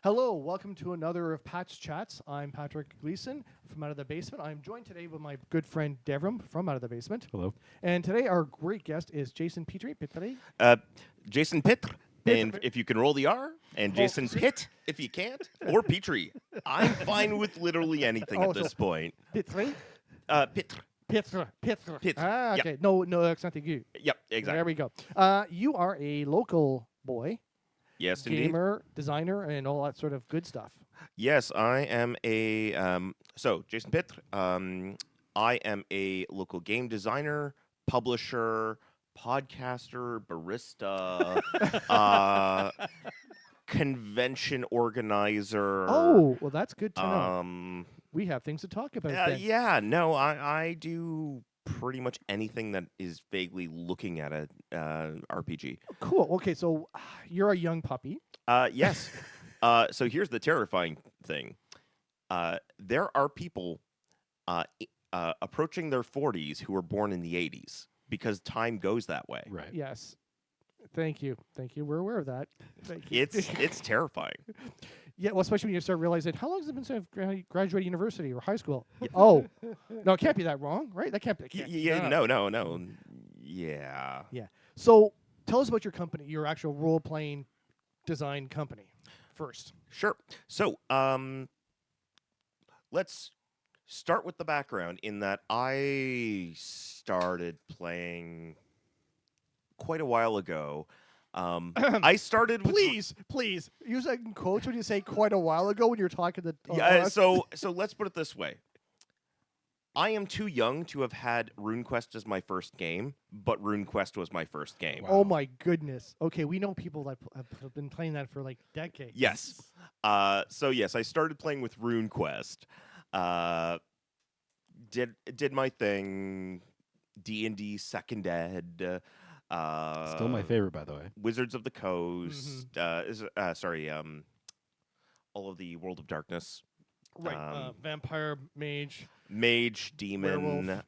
Hello, welcome to another of Pat's Chats. I'm Patrick Gleason from Out of the Basement. I'm joined today with my good friend Devrim from Out of the Basement. Hello. And today our great guest is Jason Pitre. Pitre? Jason Pitre, and Pitre. if you can roll the R, and Jason Pitt, if you can't, or Petrie. I'm fine with literally anything Oh, at this so- point. Pitre? Pitre. Pitre. Pitre. Pitre. Ah, Yep. okay. No accent aigu. Yep, exactly. There we go. You are a local boy, Yes, indeed. gamer, designer, and all that sort of good stuff. Yes, I am a Jason Pitre. I am a local game designer, publisher, podcaster, barista, convention organizer. Oh, well, that's good to know. Um, We have things to talk about then. yeah, no, I do pretty much anything that is vaguely looking at a RPG. Cool. Okay, so you're a young puppy. Yes. So here's the terrifying thing. There are people approaching their 40s who were born in the 80s because time goes that way. Right. Yes. Thank you. Thank you. We're aware of that. Thank you. It's terrifying. Yeah, well, especially when you start realizing how long has it been since I've graduated university or high school? Oh, no, it can't be that wrong, right? That can't be. Yeah, no. Yeah. Yeah. So tell us about your company, your actual role-playing design company first. Sure. So, let's start with the background in that I started playing quite a while ago. I started with Please use that in quotes when you say quite a while ago when you're talking to. yeah. So let's put it this way. I am too young to have had RuneQuest as my first game, but RuneQuest was my first game. Wow. Oh my goodness. Okay, we know people that have been playing that for like decades. Yes. So yes, I started playing with RuneQuest. Did my thing. D&D Second Ed. Still my favorite, by the way. Wizards of the Coast. All of the World of Darkness. Right. Vampire, mage, Mage, demon, werewolf,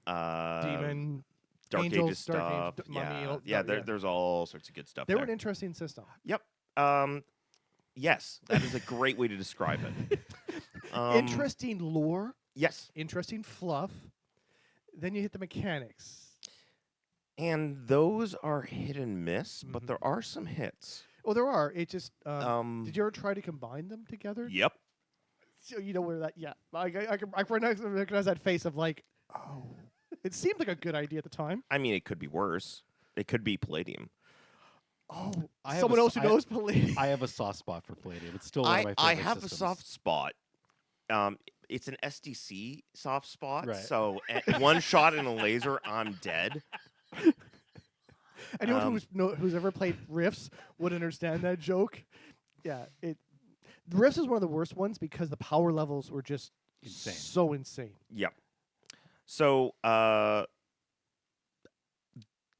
demon. Dark Angels, Ages Dark Age, stuff. mummy, all- yeah. yeah. There's all sorts of good stuff They were there. an interesting system. Yep. Yes, that is a great way to describe it. Interesting lore, Yes. interesting fluff. Then you hit the mechanics. And those are hit and miss, but Mhm. there are some hits. Oh, there are. It just. Did you ever try to combine them together? Yep. So you know where that? Yeah, I can recognize that face of like, oh, it seemed like a good idea at the time. I mean, it could be worse. It could be Palladium. Oh, I have someone a else who s- I- knows Palladium. I have a soft spot for Palladium. It's still one of my favorite I have systems. a soft spot. It's an SDC soft spot. Right. So one shot in a laser, I'm dead. Anyone who's ever played Rifts would understand that joke. Yeah, Rifts is one of the worst ones because the power levels were just Insane. so insane. Yep. So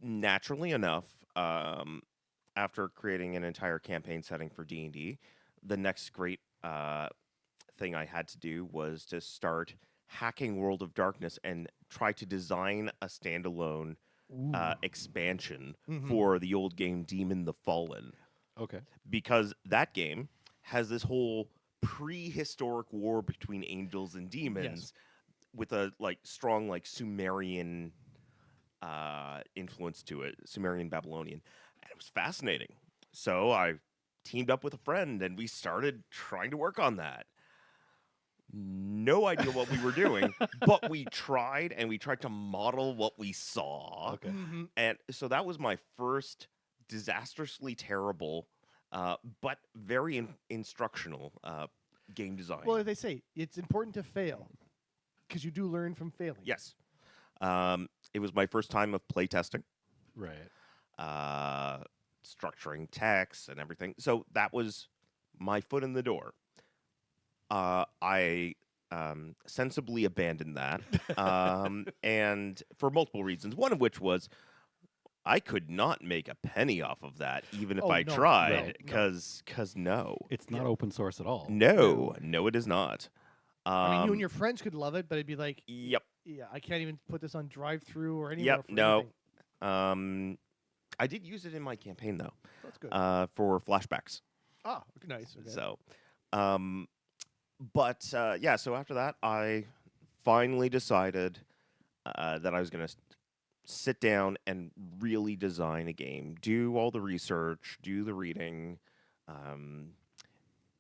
naturally enough, after creating an entire campaign setting for D&D, the next great thing I had to do was to start hacking World of Darkness and try to design a standalone expansion Mhm. for the old game Demon the Fallen, Okay. because that game has this whole prehistoric war between angels and demons with a strong Sumerian influence to it, Sumerian Babylonian, and it was fascinating. So I teamed up with a friend and we started trying to work on that. No idea what we were doing, but we tried to model what we saw. Okay. Mhm. And so that was my first disastrously terrible, but very instructional game design. Well, they say it's important to fail because you do learn from failing. Yes. It was my first time of playtesting, Right. structuring texts and everything. So that was my foot in the door. I sensibly abandoned that, and for multiple reasons. One of which was I could not make a penny off of that, even if Oh, I no, tried, no. because no, It's not open source at all. no, it is not. I mean, you and your friends could love it, but it'd be like, Yep. yeah, I can't even put this on drive-through or anywhere. Yep. For No. anything. I did use it in my campaign though, That's good. for flashbacks. Ah, nice. Okay. So, But yeah, so after that, I finally decided that I was going to sit down and really design a game, do all the research, do the reading,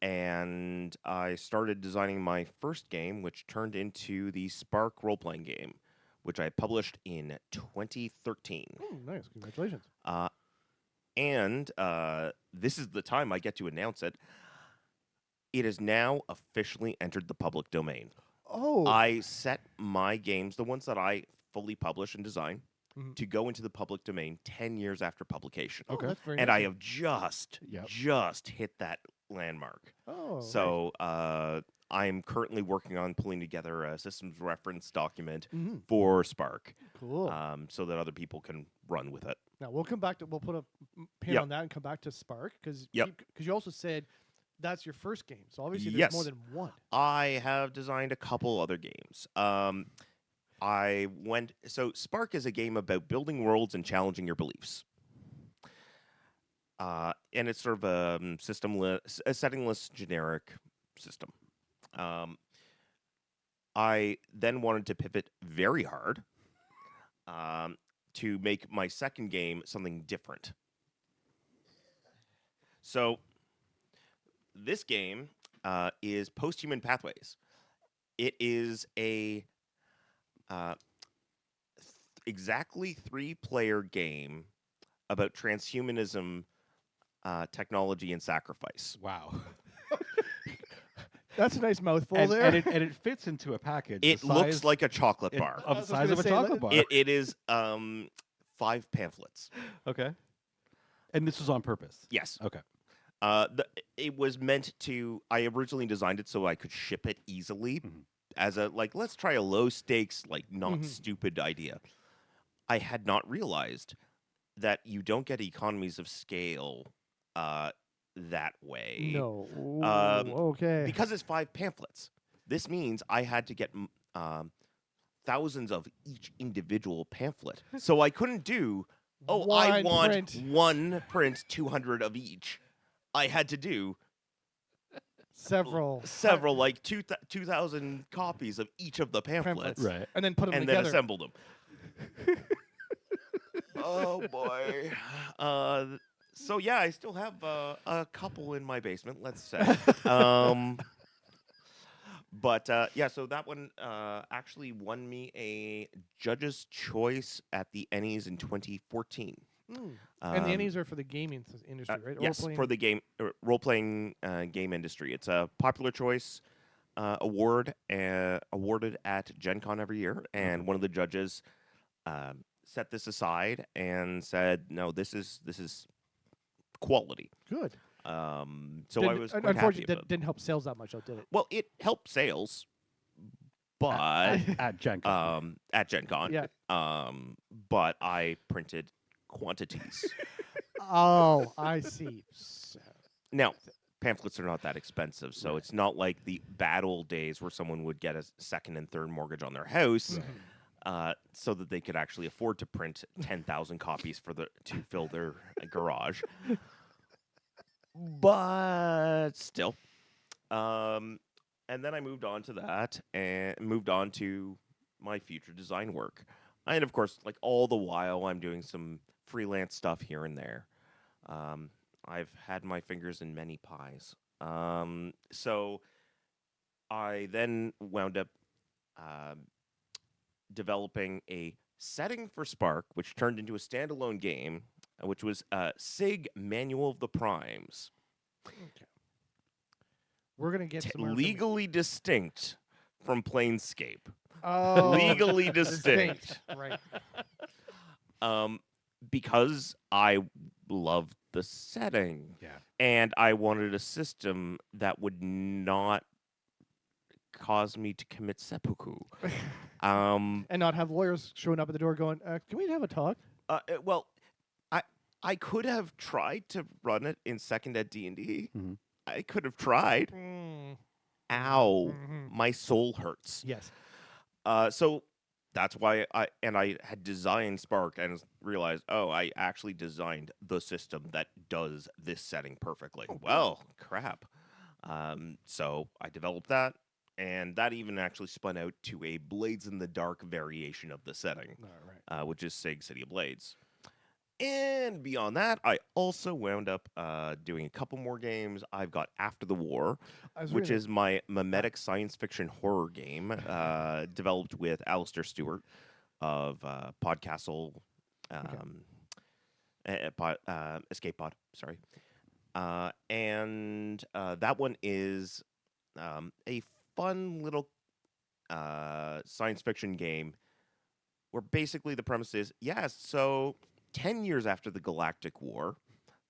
and I started designing my first game, which turned into the Spark role-playing game, which I published in 2013. Oh, nice. Congratulations. And this is the time I get to announce it. It has now officially entered the public domain. Oh. I set my games, the ones that I fully publish and design, to go into the public domain 10 years after publication. Okay. That's very And nice. I have just hit that landmark. Oh. So I'm currently working on pulling together a systems reference document for Spark. Cool. So that other people can run with it. Now we'll come back to we'll put a pin on that and come back to Spark because you also said that's your first game. So obviously there's more than one. I have designed a couple other games. So Spark is a game about building worlds and challenging your beliefs. And it's sort of a settingless generic system. I then wanted to pivot very hard to make my second game something different. So this game is Posthuman Pathways. It is a exactly 3-player game about transhumanism, technology, and sacrifice. Wow. That's a nice mouthful and, there. and it fits into a package. It looks like a chocolate bar. Of the size of a chocolate bar. It is 5 pamphlets. Okay. And this was on purpose? Yes. Okay. It was meant to... I originally designed it so I could ship it easily as a, let's try a low-stakes, not stupid idea. I had not realized that you don't get economies of scale that way. No. Okay. Because it's 5 pamphlets. This means I had to get thousands of each individual pamphlet. So I couldn't do, I want one print, 200 of each. I had to do several, 2,000 copies of each of the pamphlets. Right. And then put them and together. And then assemble them. Oh, boy. So, yeah, I still have a couple in my basement, let's say. But, yeah, so that one actually won me a Judge's Choice at the Ennies in 2014. And the Ennies are for the gaming industry, right? Yes, for the role-playing game industry. It's a popular choice award awarded at Gen Con every year, and one of the judges set this aside and said, "No, this is quality." Good. So I was quite unfortunately happy that didn't help sales that much, though, did it? Well, it helped sales, but at Gen Con. At Gen Con, yeah. But I printed quantities. Oh, I see. Now, pamphlets are not that expensive, so it's not like the bad old days where someone would get a second and third mortgage on their house so that they could actually afford to print 10,000 copies to fill their garage. But still. And then I moved on to that and moved on to my future design work. And, of course, all the while, I'm doing some freelance stuff here and there. I've had my fingers in many pies. So I then wound up developing a setting for Spark, which turned into a standalone game, which was SIG Manual of the Primes. Okay. We're going to get legally distinct from Planescape. Oh. Legally distinct. Right. Because I loved the setting. Yeah. And I wanted a system that would not cause me to commit seppuku. And not have lawyers showing up at the door going, can we have a talk? Well, I could have tried to run it in second ed D&D. I could have tried. Ow. My soul hurts. Yes. So that's why I had designed Spark and realized, I actually designed the system that does this setting perfectly. Well, crap. So I developed that, and that even actually spun out to a Blades in the Dark variation of the setting, All right. which is Sig City of Blades. And beyond that, I also wound up doing a couple more games. I've got After the War, which is my mimetic science fiction horror game developed with Alistair Stewart of Podcastle, Escape Pod, sorry. And that one is a fun little science fiction game where basically the premise is, so 10 years after the Galactic War,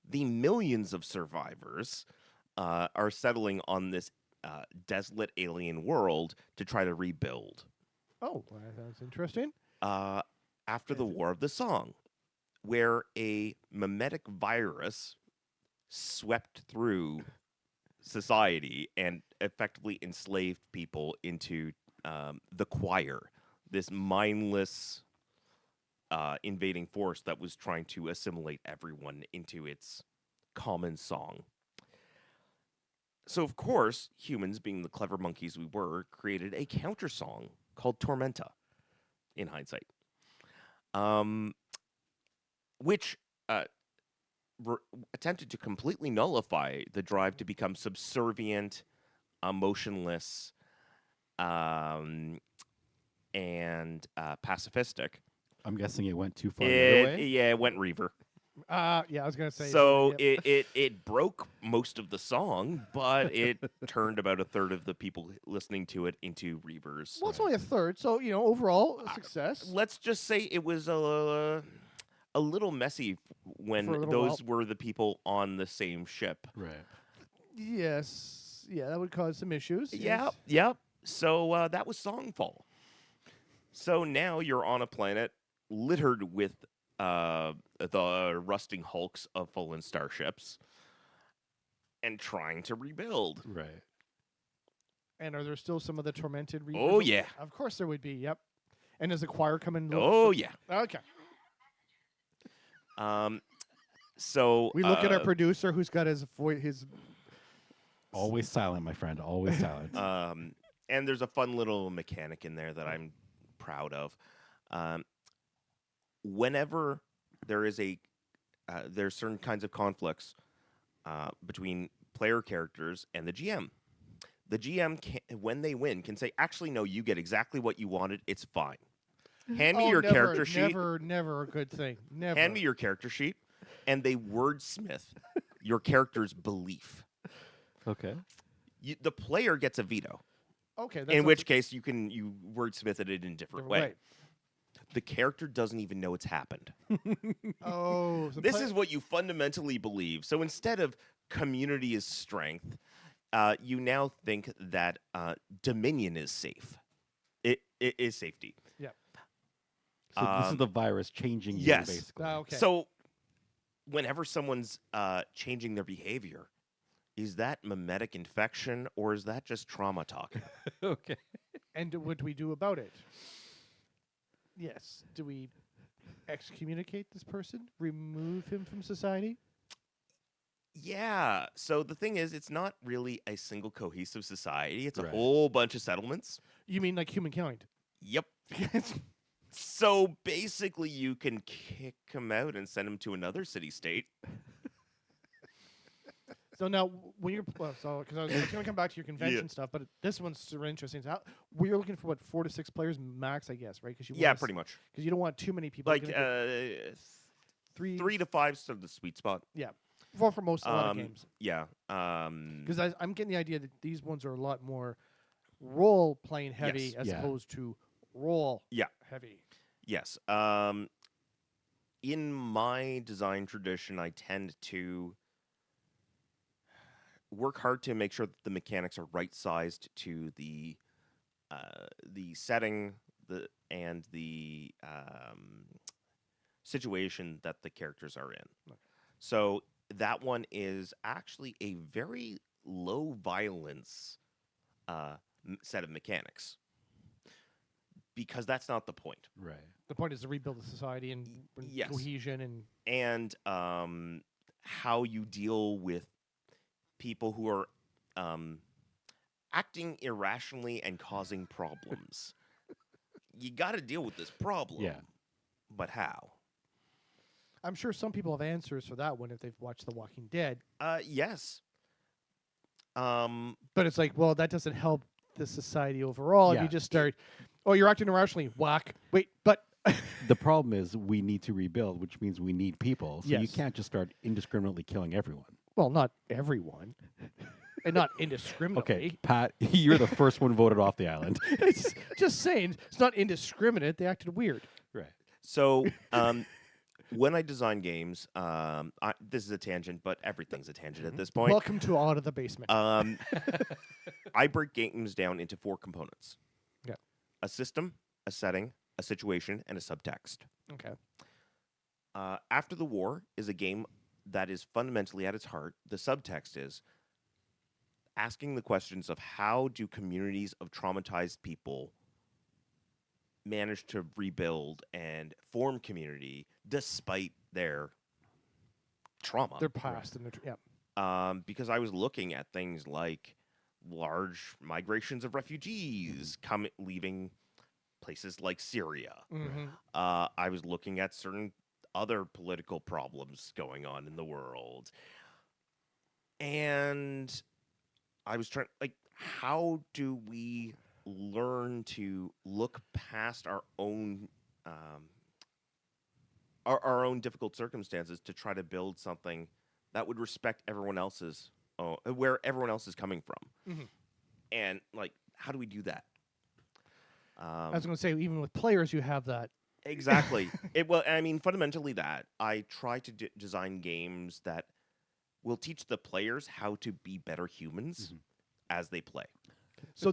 the millions of survivors are settling on this desolate alien world to try to rebuild. Oh, well, that sounds interesting. After the War of the Song, where a mimetic virus swept through society and effectively enslaved people into the choir, this mindless invading force that was trying to assimilate everyone into its common song. So, of course, humans, being the clever monkeys we were, created a counter song called Tormenta, in hindsight, which attempted to completely nullify the drive to become subservient, emotionless, and pacifistic. I'm guessing it went too far the other way. Yeah, it went Reaver. Yeah, I was gonna say. So yep. it broke most of the song, but it turned about a third of the people listening to it into Reavers. Well, it's only a third, so overall a success. Let's just say it was a little messy when those were the people on the same ship. Right. Yes. Yeah, that would cause some issues. Yep. So that was Songfall. So now you're on a planet littered with the rusting hulks of fallen starships and trying to rebuild. Right. And are there still some of the tormented Reavers? Oh, yeah. Of course there would be, yep. And does the choir come in? Oh, yeah. Okay. So we look at our producer who's got his always silent, my friend. Always silent. And there's a fun little mechanic in there that I'm proud of. Whenever there is there's certain kinds of conflicts between player characters and the GM. The GM, when they win, can say, actually, no, you get exactly what you wanted. It's fine. Hand me your character sheet. Never a good thing. Never. Hand me your character sheet, and they wordsmith your character's belief. Okay. The player gets a veto. Okay. In which case, you wordsmith it in a different way. Right. The character doesn't even know it's happened. Oh. So this is what you fundamentally believe. So instead of community is strength, you now think that Dominion is safe. It is safety. Yeah. So this is the virus changing you, yes. basically. Okay. So whenever someone's changing their behavior, is that mimetic infection or is that just trauma talking? Okay. And what do we do about it? Yes. Do we excommunicate this person? Remove him from society? Yeah. So the thing is, it's not really a single cohesive society. It's a Right. whole bunch of settlements. You mean like humankind? Yep. So basically, you can kick him out and send him to another city-state. So now, when you're because I was going to come back to your convention stuff, but this one's super interesting. So we're looking for 4 to 6 players max, I guess, right? Because Pretty much. Because you don't want too many people. Like 3 to 5 sort of the sweet spot. Yeah, for most a lot of games. Yeah. Because I'm getting the idea that these ones are a lot more role playing heavy as opposed to role heavy. Yes. In my design tradition, I tend to work hard to make sure that the mechanics are right sized to the setting, and the situation that the characters are in. Okay. So that one is actually a very low violence set of mechanics, because that's not the point. Right. The point is to rebuild the society and Yes. cohesion and how you deal with people who are acting irrationally and causing problems. You got to deal with this problem. Yeah. But how? I'm sure some people have answers for that one if they've watched The Walking Dead. Yes. But it's like, well, that doesn't help the society overall. If Yeah. you just start, oh, you're acting irrationally, whack. Wait, but The problem is we need to rebuild, which means we need people. So you Yes. can't just start indiscriminately killing everyone. well, not everyone, and not indiscriminately. Okay, Pat, you're the first one voted off the island. It's just saying, it's not indiscriminate. They acted weird. Right. So, when I design games, this is a tangent, but everything's a tangent at this point. Welcome to Out of the Basement. I break games down into 4 components. Yeah. A system, a setting, a situation, and a subtext. Okay. After the War is a game that is fundamentally at its heart. The subtext is asking the questions of how do communities of traumatized people manage to rebuild and form community despite their trauma. Their past and yeah. Because I was looking at things like large migrations of refugees leaving places like Syria. Mm-hmm. I was looking at certain other political problems going on in the world. And I was trying, like, how do we learn to look past our own difficult circumstances to try to build something that would respect everyone else's, where everyone else is coming from. Mm-hmm. And, like, how do we do that? I was going to say, even with players, you have that. Exactly. Fundamentally that. I try to design games that will teach the players how to be better humans as they play. So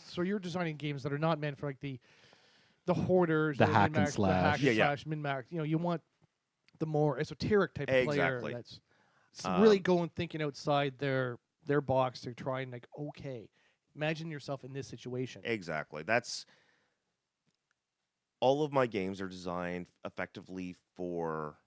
So you're designing games that are not meant for like the hoarders, The or hack and min-max, slash. the hack Yeah, and yeah. slash, min-max. You want the more esoteric type of player Exactly. that's really going thinking outside their box. They're trying like, okay, imagine yourself in this situation. Exactly. That's all of my games are designed effectively for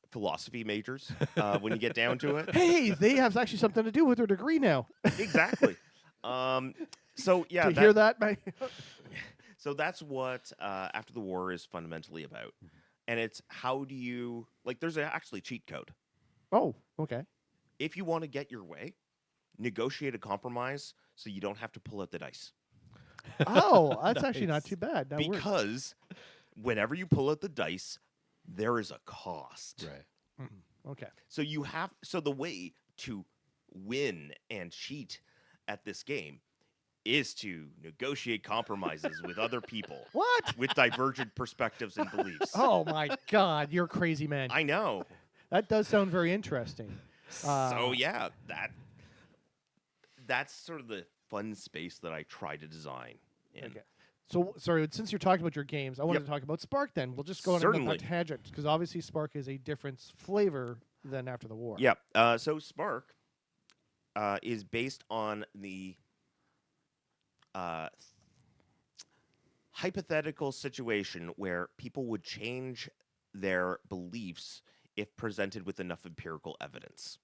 philosophy majors when you get down to it. Hey, they have actually something to do with their degree now. Exactly. So yeah, Hear that, man? so that's what After the War is fundamentally about, and it's how do you there's actually cheat code. Oh, okay. If you want to get your way, negotiate a compromise so you don't have to pull out the dice. Oh, that's actually not Nice. too bad. That works. Because whenever you pull out the dice, there is a cost. Right. Okay. So the way to win and cheat at this game is to negotiate compromises with other people What? with divergent perspectives and beliefs. Oh my God, you're a crazy man. I know. That does sound very interesting. So yeah, that's sort of the fun space that I try to design in. Okay. So, sorry, since you're talking about your games, I wanted Yep. to talk about Spark then. We'll just go on Certainly. a tangent, because obviously Spark is a different flavor than After the War. Yeah. So Spark is based on the hypothetical situation where people would change their beliefs if presented with enough empirical evidence.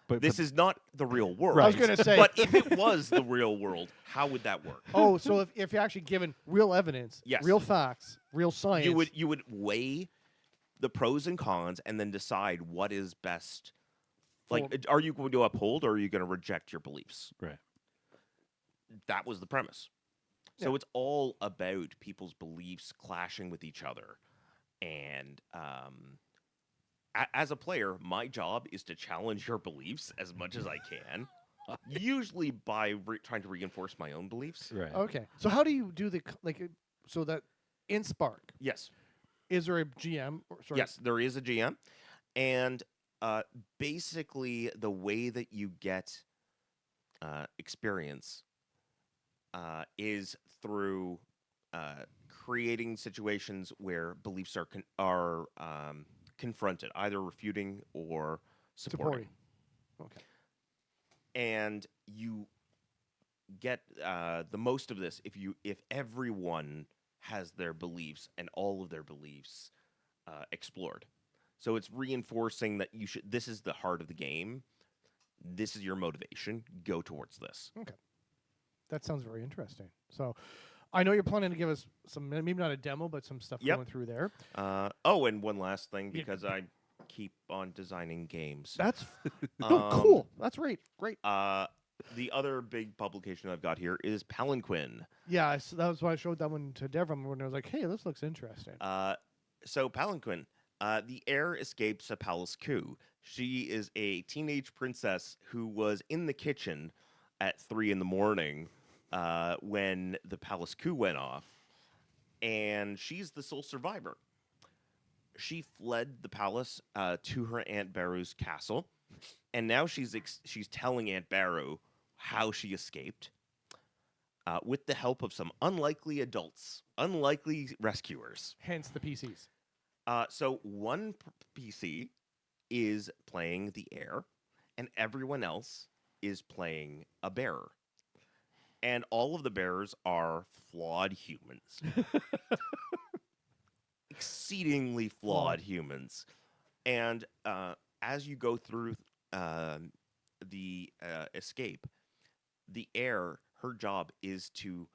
But This is not the real world. I was gonna say- But if it was the real world, how would that work? Oh, so if you're actually given real evidence, Yes. real facts, real science. You would weigh the pros and cons and then decide what is best. Like, are you going to uphold or are you going to reject your beliefs? right. That was the premise. So Yeah. it's all about people's beliefs clashing with each other. And as a player, my job is to challenge your beliefs as much as I can, usually by trying to reinforce my own beliefs. Right. Okay. So how do you do so that in Spark, Yes. is there a GM? Yes, there is a GM. And basically, the way that you get experience is through creating situations where beliefs are confronted, either refuting or supporting. Okay. And you get the most of this if everyone has their beliefs and all of their beliefs explored. So it's reinforcing that this is the heart of the game. This is your motivation. Go towards this. Okay. That sounds very interesting. So, I know you're planning to give us some, maybe not a demo, but some stuff Yep. going through there. Oh, and one last thing, Yeah. because I keep on designing games. That's cool. That's great. Great. The other big publication I've got here is Palanquin. Yeah, so that was why I showed that one to Devrim when I was like, "Hey, this looks interesting." So Palanquin, the heir escapes a palace coup. She is a teenage princess who was in the kitchen at 3 a.m. When the palace coup went off, and she's the sole survivor. She fled the palace to her Aunt Beru's castle, and now she's telling Aunt Beru how she escaped with the help of some unlikely adults, unlikely rescuers. Hence the PCs. So one PC is playing the heir, and everyone else is playing a bearer. And all of the bearers are flawed humans. Exceedingly flawed humans. And as you go through the escape, the heir, her job is to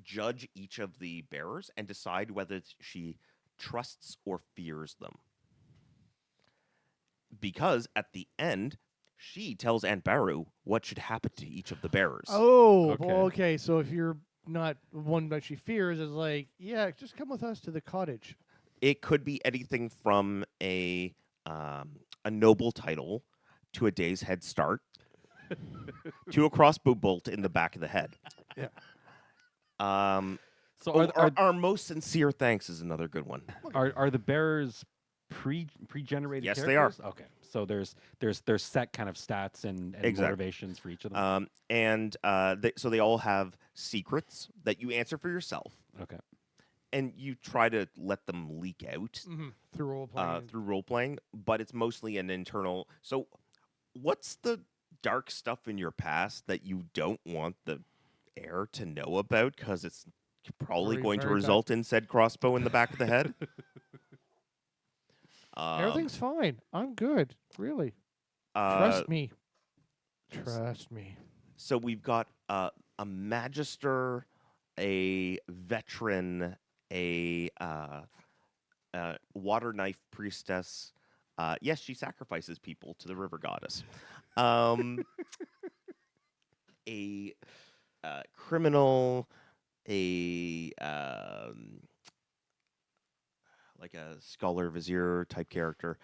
judge each of the bearers and decide whether she trusts or fears them. Because at the end, she tells Aunt Beru what should happen to each of the bearers. Oh, Okay. okay. So if you're not one that she fears, is like, yeah, just come with us to the cottage. It could be anything from a noble title to a day's head start to a crossbow bolt in the back of the head. Yeah. So Our most sincere thanks is another good one. are the bearers pre-generated Yes, characters? they are. Okay, so there's set kind of stats and Exactly. motivations for each of them. So they all have secrets that you answer for yourself, Okay. and you try to let them leak out Through role playing. through role playing, but it's mostly an internal. So, what's the dark stuff in your past that you don't want the heir to know about because it's probably Very, going to very bad. result in said crossbow in the back of the head? Everything's fine. I'm good. Really. Trust me. Trust me. So we've got a magister, a veteran, a water knife priestess. Yes, she sacrifices people to the river goddess. A criminal, a like a scholar vizier type character,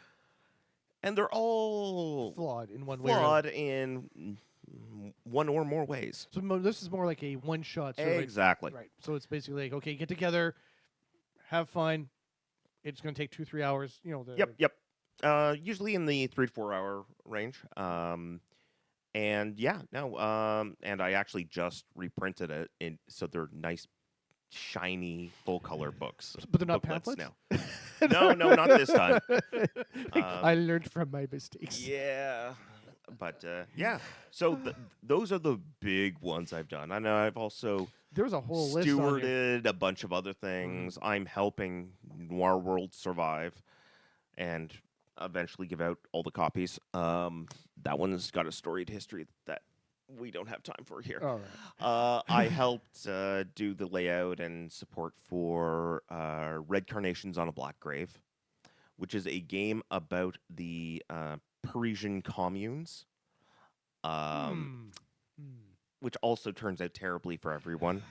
and they're all Flawed in one way. Or flawed in one or more ways. so this is more like a one shot. Sort of like- Exactly. right. So it's basically like, okay, get together, have fun. It's going to take 2-3 hours. You know. Yep. Usually in the 3 to 4 hour range. And I actually just reprinted it, so they're nice, shiny, full color books. But they're not booklets pamphlets? now. No, not this time. I learned from my mistakes. Yeah, but yeah. So those are the big ones I've done. I know I've also There's a whole list on here. stewarded a bunch of other things. I'm helping Noir World survive, and eventually give out all the copies. That one's got a storied history that we don't have time for here. All right. I helped do the layout and support for Red Carnations on a Black Grave, which is a game about the Parisian communes, which also turns out terribly for everyone.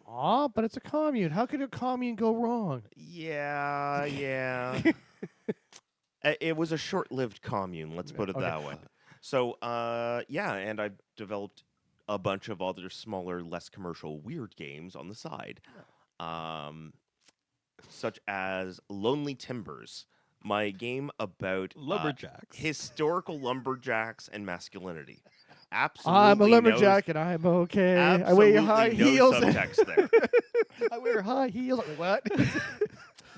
Aw, but it's a commune. How could a commune go wrong? Yeah. It was a short-lived commune, let's put it Okay. that way. So, and I've developed a bunch of other smaller, less commercial, weird games on the side, such as Lonely Timbers, my game about Lumberjacks. historical lumberjacks and masculinity. Absolutely, I'm a lumberjack and I'm okay. I wear high no heels. subtext there. I wear high heels. What?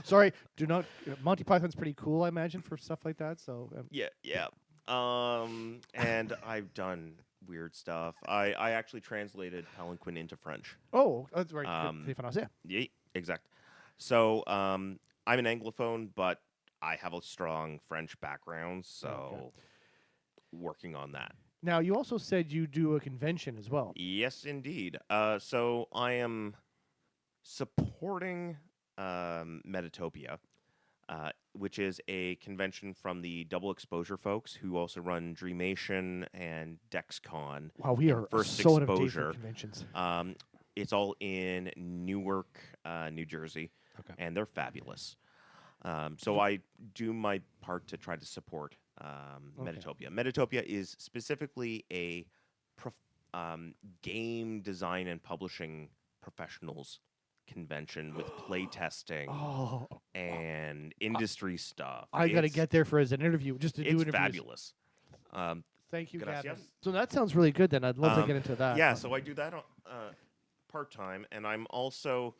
Sorry, do not. Monty Python's pretty cool, I imagine, for stuff like that. So Yeah. And I've done weird stuff. I actually translated Palanquin into French. oh, that's right. Yeah. Yeah, exact. So I'm an Anglophone, but I have a strong French background. So working on that. Now, you also said you do a convention as well. Yes, indeed. So I am supporting Metatopia, which is a convention from the Double Exposure folks who also run Dreamation and DexCon. Wow, we and are First so out of date for Exposure. conventions. It's all in Newark, New Jersey, Okay. and they're fabulous. So I do my part to try to support Metatopia. Metatopia is specifically a game design and publishing professionals convention with play testing Oh, and industry stuff. I got to It's- get there for as an interview, just to do It's interviews. fabulous. Thank you, Gracias. Gavin. So that sounds really good. Then I'd love to get into that. Yeah, so I do that part time, and I'm also,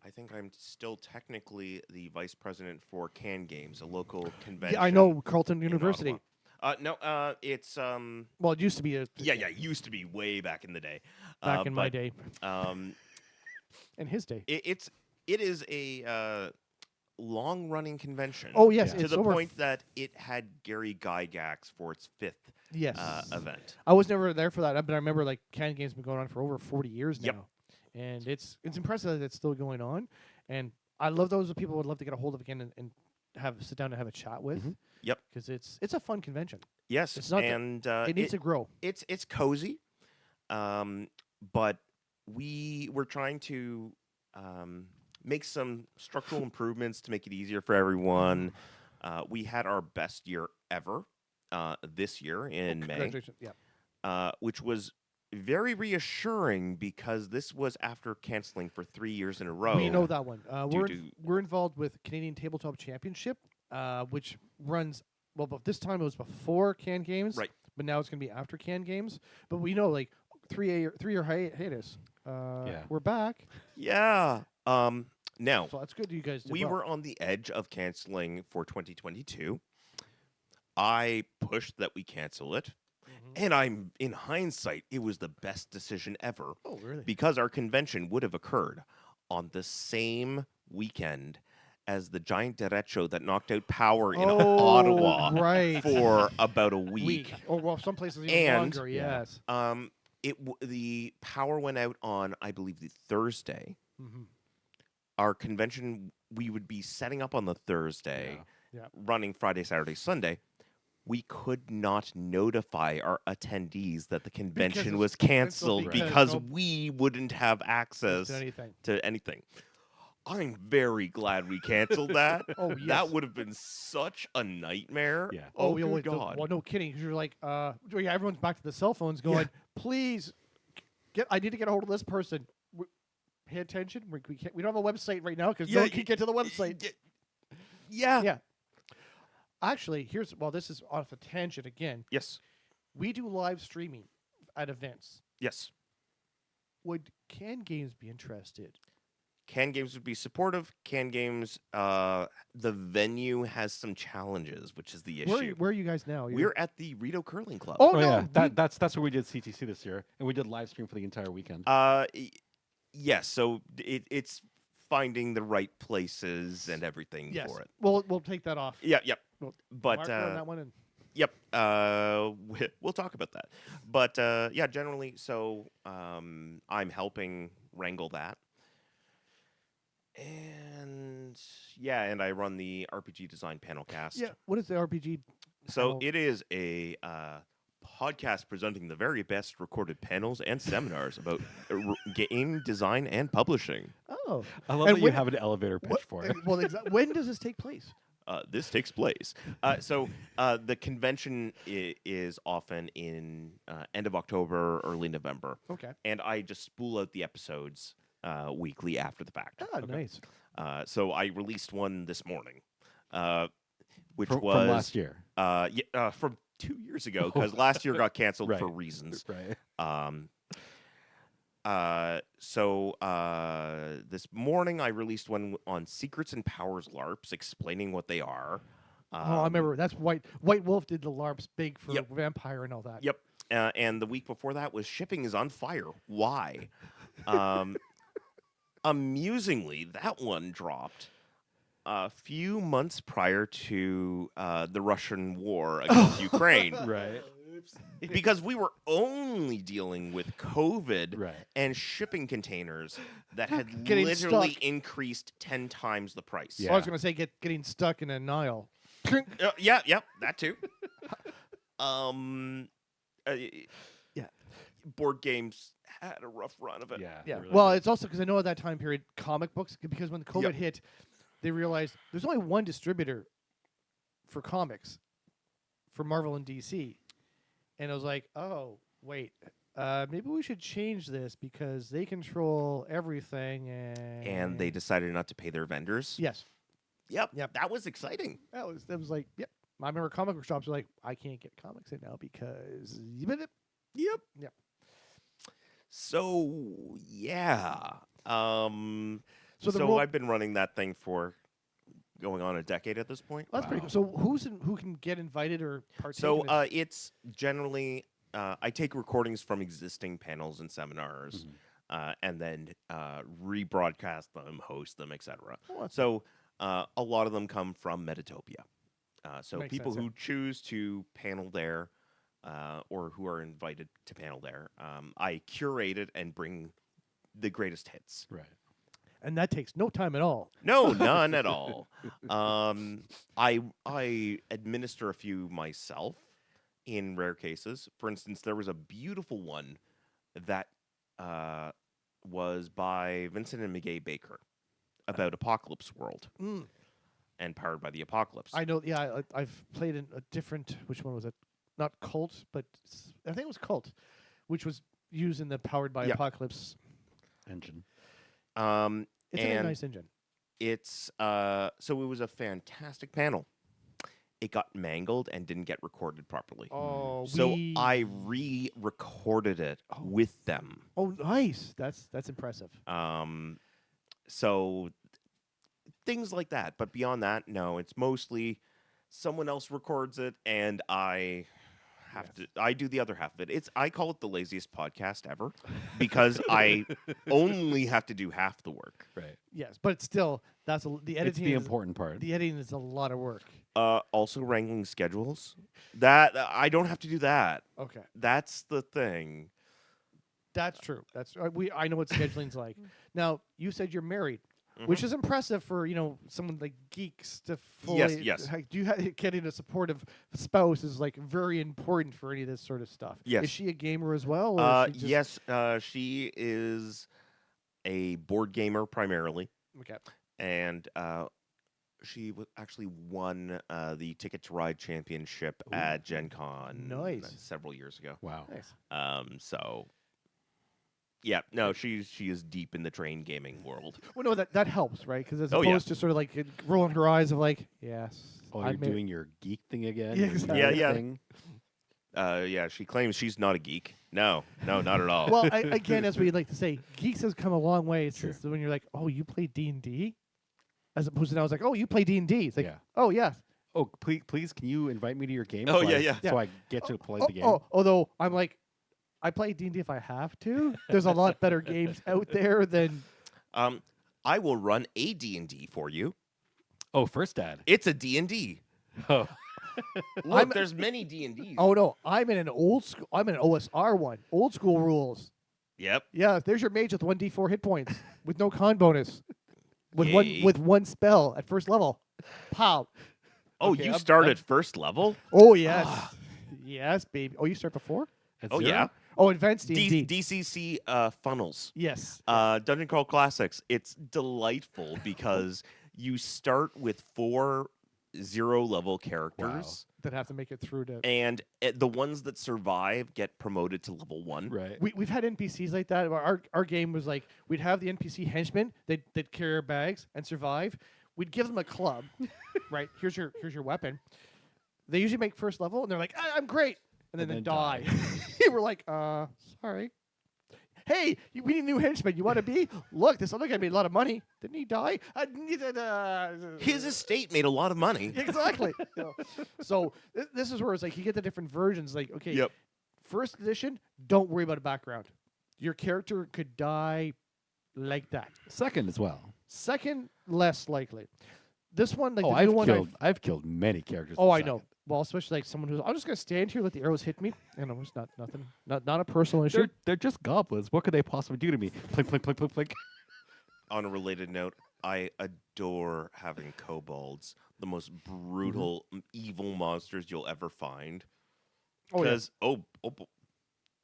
I think I'm still technically the vice president for Can Games, a local convention. Yeah, I know Carleton in University. Ottawa. No, it's Well, it used to be a yeah, it used to be way back in the day. back in my but, day, in his day. it is a long running convention. Oh yes, Yeah. to it's the over. point that it had Gary Gygax for its 5th Yes, event. I was never there for that, but I remember like Can Games been going on for over 40 years Yep. now, and it's impressive that it's still going on. And I love those that people would love to get a hold of again and have sit down and have a chat with. Mhm. Yep. Because it's a fun convention. Yes, It's not that- and It needs to grow. it's cozy, but we're trying to make some structural improvements to make it easier for everyone. We had our best year ever this year in May, Congratulations. Yeah. which was very reassuring because this was after canceling for 3 years in a row. We know that one. to- We're involved with Canadian Tabletop Championship, which runs but this time it was before Can Games, Right. But now it's gonna be after Can Games. But we know like 3 year hiatus. Yeah. We're back, Yeah. Now so that's good. You guys did we well. were on the edge of canceling for 2022. I pushed that we cancel it. And I'm in hindsight, it was the best decision ever Oh really? because our convention would have occurred on the same weekend as the giant derecho that knocked out power in Ottawa right. for about a week. Or well, some places even And- longer. Yeah. Yes. The power went out on, I believe, the Thursday. Mhm. Our convention, we would be setting up on the Thursday, Yeah. running Friday, Saturday, Sunday. We could not notify our attendees that the convention it's was canceled canceled because because no- we wouldn't have access Just anything. to anything. I'm very glad we canceled that. Oh yes. That would have been such a nightmare. Yeah. Oh, yeah, good wait, God. well, no kidding. 'Cause you're like, yeah, everyone's back to the cell phones, going, please, I need to get a hold of this person. Pay attention. We don't have a website right now because no one can get to the website. Yeah. Yeah. Actually, this is off a tangent again. Yes. We do live streaming at events. Yes. Would Can Games be interested? Can Games would be supportive. Can Games, the venue has some challenges, which is the issue. Where are you guys now? We're at the Rito Curling Club. Oh, Oh, no, yeah, we- that's where we did CTC this year, and we did live stream for the entire weekend. Yes. So it's finding the right places and everything yes. for it. We'll take that off. Yep. Well, But Mark on that one and yep. We'll talk about that. But yeah, generally, so I'm helping wrangle that. And yeah, and I run the RPG Design Panel Cast. yeah. What is the RPG? So panel? it is a podcast presenting the very best recorded panels and seminars about game design and publishing. Oh, I love and that you when- have an elevator pitch for it. well, when does this take place? This takes place. So the convention is often in end of October, early November, Okay. and I just spool out the episodes weekly after the fact. Ah, nice. So I released one this morning, which From was last year. from 2 years ago because last year got canceled Right. for reasons. Right. So this morning I released one on Secrets and Powers LARPs, explaining what they are. I remember that's White Wolf did the LARPs big for Yep. Vampire and all that. Yep. And the week before that was Shipping is on Fire. Why? Amusingly, that one dropped a few months prior to the Russian war against Ukraine. Right. Because we were only dealing with COVID Right. and shipping containers that had Getting literally stuck. increased 10 times the price. Yeah. I was going to say getting stuck in a Nile. Yeah, that too. Um, uh, Yeah. board games had a rough run of it. Yeah. Yeah. they really Well, did. it's also because I know at that time period, comic books, because when the COVID hit, they realized there's only one distributor for comics for Marvel and DC. And I was like, oh, wait, maybe we should change this because they control everything. And they decided not to pay their vendors. Yes. Yep. Yep. That was exciting. That was like, yep. I remember comic book shops were like, I can't get comics in now because. Yep. Yep. So yeah. So So, the role- I've been running that thing for going on a decade at this point. Well, that's pretty cool. So who can get invited or partake? So in this? it's generally I take recordings from existing panels and seminars, and then rebroadcast them, host them, etc. Oh, that's- So a lot of them come from Metatopia. So Makes people sense, who choose to panel there, or who are invited to panel there, I curate it and bring the greatest hits. Right. and that takes no time at all. No, none at all. I administer a few myself in rare cases. For instance, there was a beautiful one that was by Vincent and Mackay Baker about Apocalypse World Mm. and powered by the Apocalypse. I know. Yeah, I've played in a different. Which one was it? Not Cult, but I think it was Cult, which was used in the Powered by Yeah. Apocalypse. Engine. It's a and nice engine. it's so it was a fantastic panel. It got mangled and didn't get recorded properly. Oh, So I re-recorded it with them. Oh, nice. That's impressive. So things like that. But beyond that, no, it's mostly someone else records it and I have to I do the other half of it. I call it the laziest podcast ever because I only have to do half the work. Right. Yes, but still, the It's editing. the is, important part. The editing is a lot of work. Also wrangling schedules. That I don't have to do that. Okay, That's the thing. that's true. That's I know what scheduling's like. Now you said you're married, Mhm. which is impressive for someone like geeks to fully. yes. Getting a supportive spouse is like very important for any of this sort of stuff. Yes. Is she a gamer as well? Or is she just, Yes, she is a board gamer primarily, Okay. and she actually won the Ticket to Ride championship at Gen Con Nice. several years ago. Wow. Nice. So yeah, no, she is deep in the train gaming world. Well, no, that helps, right? Because as Oh, yeah. opposed to sort of like rolling her eyes of like, yes, Oh, I'm you're married. doing your geek thing again? Yeah, Your exactly. Yeah, nerd yeah. thing? Yeah, she claims she's not a geek. No, not at all. Well, again, as we like to say, geeks has come a long way since when you're like, oh, you play D&D, as opposed to now it's like, oh, you play D&D. It's like, Yeah. oh, yes. Oh, please, can you invite me to your game? Oh, so yeah, I, yeah. So I get to play the game. Although I'm like, I play D&D if I have to. There's a lot better games out there than. I will run a D&D for you. Oh, first dad. It's a D&D. Oh, Look, there's many D&Ds. Oh no, I'm in an old school. I'm in an OSR one. Old school rules. Yep. Yeah, there's your mage with 1d4 hit points with no con bonus, with Yay. one spell at first level. Pow. Oh, Okay, you I'm- start I'm- at first level? Oh yes, yes, baby. Oh, you start before? at Oh, zero? yeah. Oh, advanced D&D. DCC funnels. Yes. Dungeon Crawl Classics. It's delightful because you start with 4 0-level characters, That have to make it through to. and the ones that survive get promoted to level 1. Right. We've had NPCs like that. Our game was like we'd have the NPC henchmen that carry our bags and survive. We'd give them a club, right? Here's your weapon. They usually make first level and they're like, I'm great, and then they then die. We're like, sorry. Hey, we need a new henchman. You want to be? Look, this other guy made a lot of money. Didn't he die? His estate made a lot of money. Exactly. So this is where it's like you get the different versions. Like, okay, Yep. first edition, don't worry about a background. Your character could die like that. Second as well. Second, less likely. This one, like Oh, the new one, I've killed many characters. oh, in I second. know. Well, especially like someone who's, I'm just gonna stand here, let the arrows hit me, and it was nothing, not a personal issue. They're just goblins. What could they possibly do to me? Plink, plink, plink, plink, plink. On a related note, I adore having kobolds, the most brutal, evil monsters you'll ever find. Oh, yeah. Because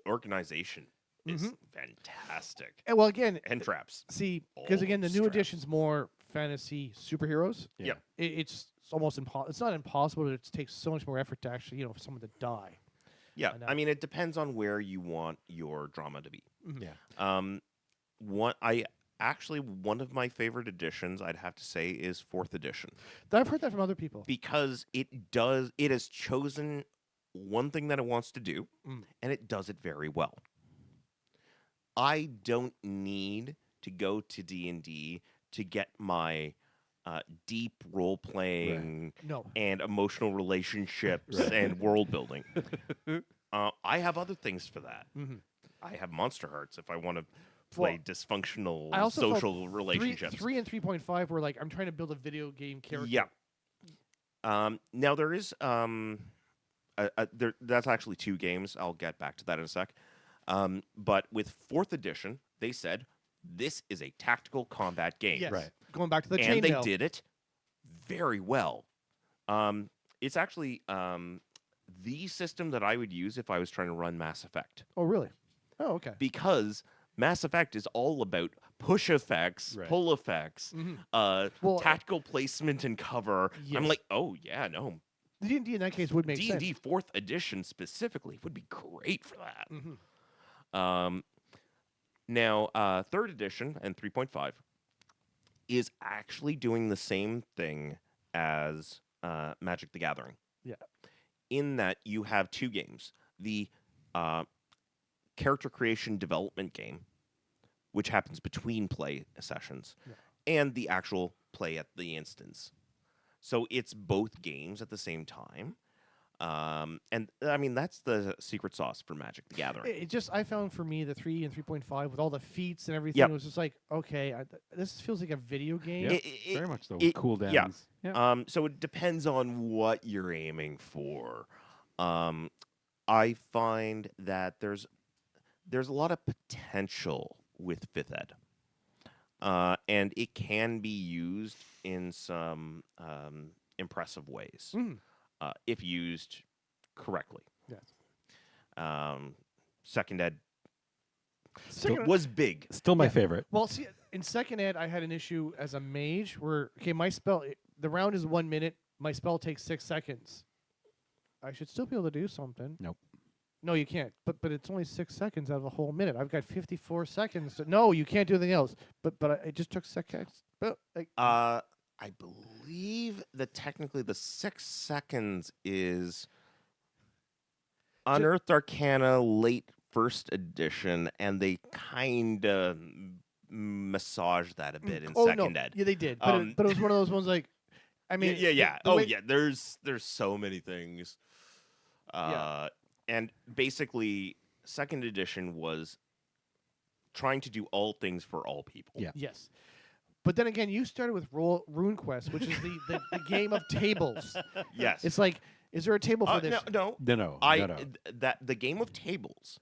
organization is fantastic, And well, again, and traps. see, because again, the new Straps. edition's more fantasy superheroes. Yeah. It's almost impossible. It's not impossible, but it takes so much more effort to actually, for someone to die. Yeah, And, I mean, it depends on where you want your drama to be. Yeah. One of my favorite editions, I'd have to say, is 4th edition, I've heard that from other people. because it has chosen one thing that it wants to do, and it does it very well. I don't need to go to D&D to get my deep role playing No. and emotional relationships Right. and world building. I have other things for that. Mhm. I have Monster Hearts if I want to play dysfunctional I also felt social relationships. 3 and 3.5 were like, I'm trying to build a video game character. Yeah. Now there is that's actually 2 games. I'll get back to that in a sec. But with 4th edition, they said this is a tactical combat game. Yes. Right. Going back to the And they chainmail. did it very well. It's actually the system that I would use if I was trying to run Mass Effect, Oh, really? Oh, okay. because Mass Effect is all about push effects, Right. pull effects, Well, tactical placement and cover. yes. I'm like, oh yeah, no, The D&D in that case would make sense. D&D 4th edition specifically would be great for that. Mhm. Now, 3rd edition and 3.5 is actually doing the same thing as Magic the Gathering. Yeah. In that you have 2 games. The character creation development game, which happens between play sessions, and the actual play at the instance. So it's both games at the same time. And I mean, that's the secret sauce for Magic the Gathering. It just, I found for me, the 3 and 3.5 with all the feats and everything, Yep. it was just like, okay, this feels like a video game. Yeah. Very much so. Cooldowns. Yeah. Yeah. So it depends on what you're aiming for. I find that there's a lot of potential with 5th ed. And it can be used in some impressive ways if used correctly. Yes. 2nd ed Second- was big. Still my Yeah. favorite. Well, see, in 2nd ed, I had an issue as a mage where, okay, my spell, the round is 1 minute, my spell takes 6 seconds. I should still be able to do something. Nope. No, you can't. But it's only 6 seconds out of a whole minute. I've got 54 seconds. No, you can't do anything else. But it just took seconds. But I believe that technically the 6 seconds is Unearthed Arcana late 1st edition, and they kind of massage that a bit in 2nd ed. Yeah, they did. But it was one of those ones like, I mean, yeah. the way- Yeah. There's so many things. And basically, 2nd edition was trying to do all things for all people. Yeah. Yes. But then again, you started with RuneQuest, which is the game of tables. Yes. It's like, is there a table for this? No. No. That the game of tables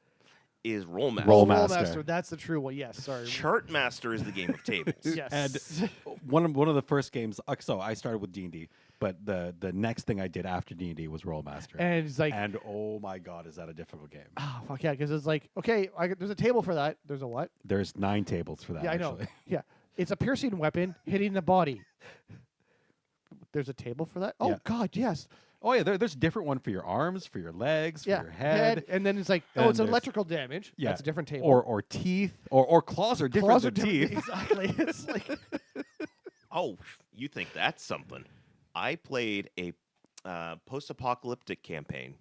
is Rollmaster. Rollmaster. That's the true one. Yes, sorry. Chartmaster is the game of tables. Yes. And one of the first games. So I started with D&D, but the next thing I did after D&D was Rollmaster. And it's like, and oh my god, is that a difficult game? oh, fuck yeah, because it's like, okay, there's a table for that. There's a what? There's 9 tables for that. Yeah, I know. Actually. Yeah. It's a piercing weapon hitting the body. There's a table for that? Oh, Yeah. God, yes. Oh yeah, there's a different one for your arms, for your legs, for Yeah. your head. And then it's like, And oh, it's there's- electrical damage. Yeah. That's a different table. Or teeth, or claws are different Claws are than different. teeth. Exactly. It's like, Oh, you think that's something? I played a post-apocalyptic campaign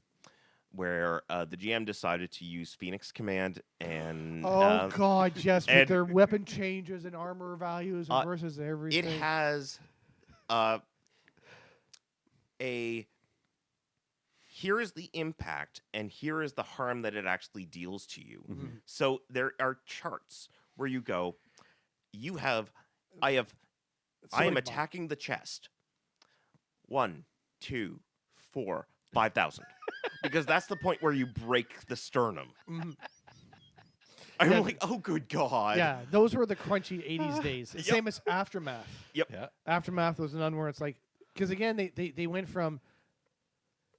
where the GM decided to use Phoenix Command and oh, God, yes, with and- their weapon changes and armor values and versus everything. it has here is the impact and here is the harm that it actually deals to you. So there are charts where you go, I am many attacking the chest. 1, 2, 4, 5,000. Because that's the point where you break the sternum. Mhm. I'm Yeah. like, oh, good God. Yeah, those were the crunchy 80s days. Yep. Same as Aftermath. Yep. Yeah. Aftermath was another where it's like, because again, they went from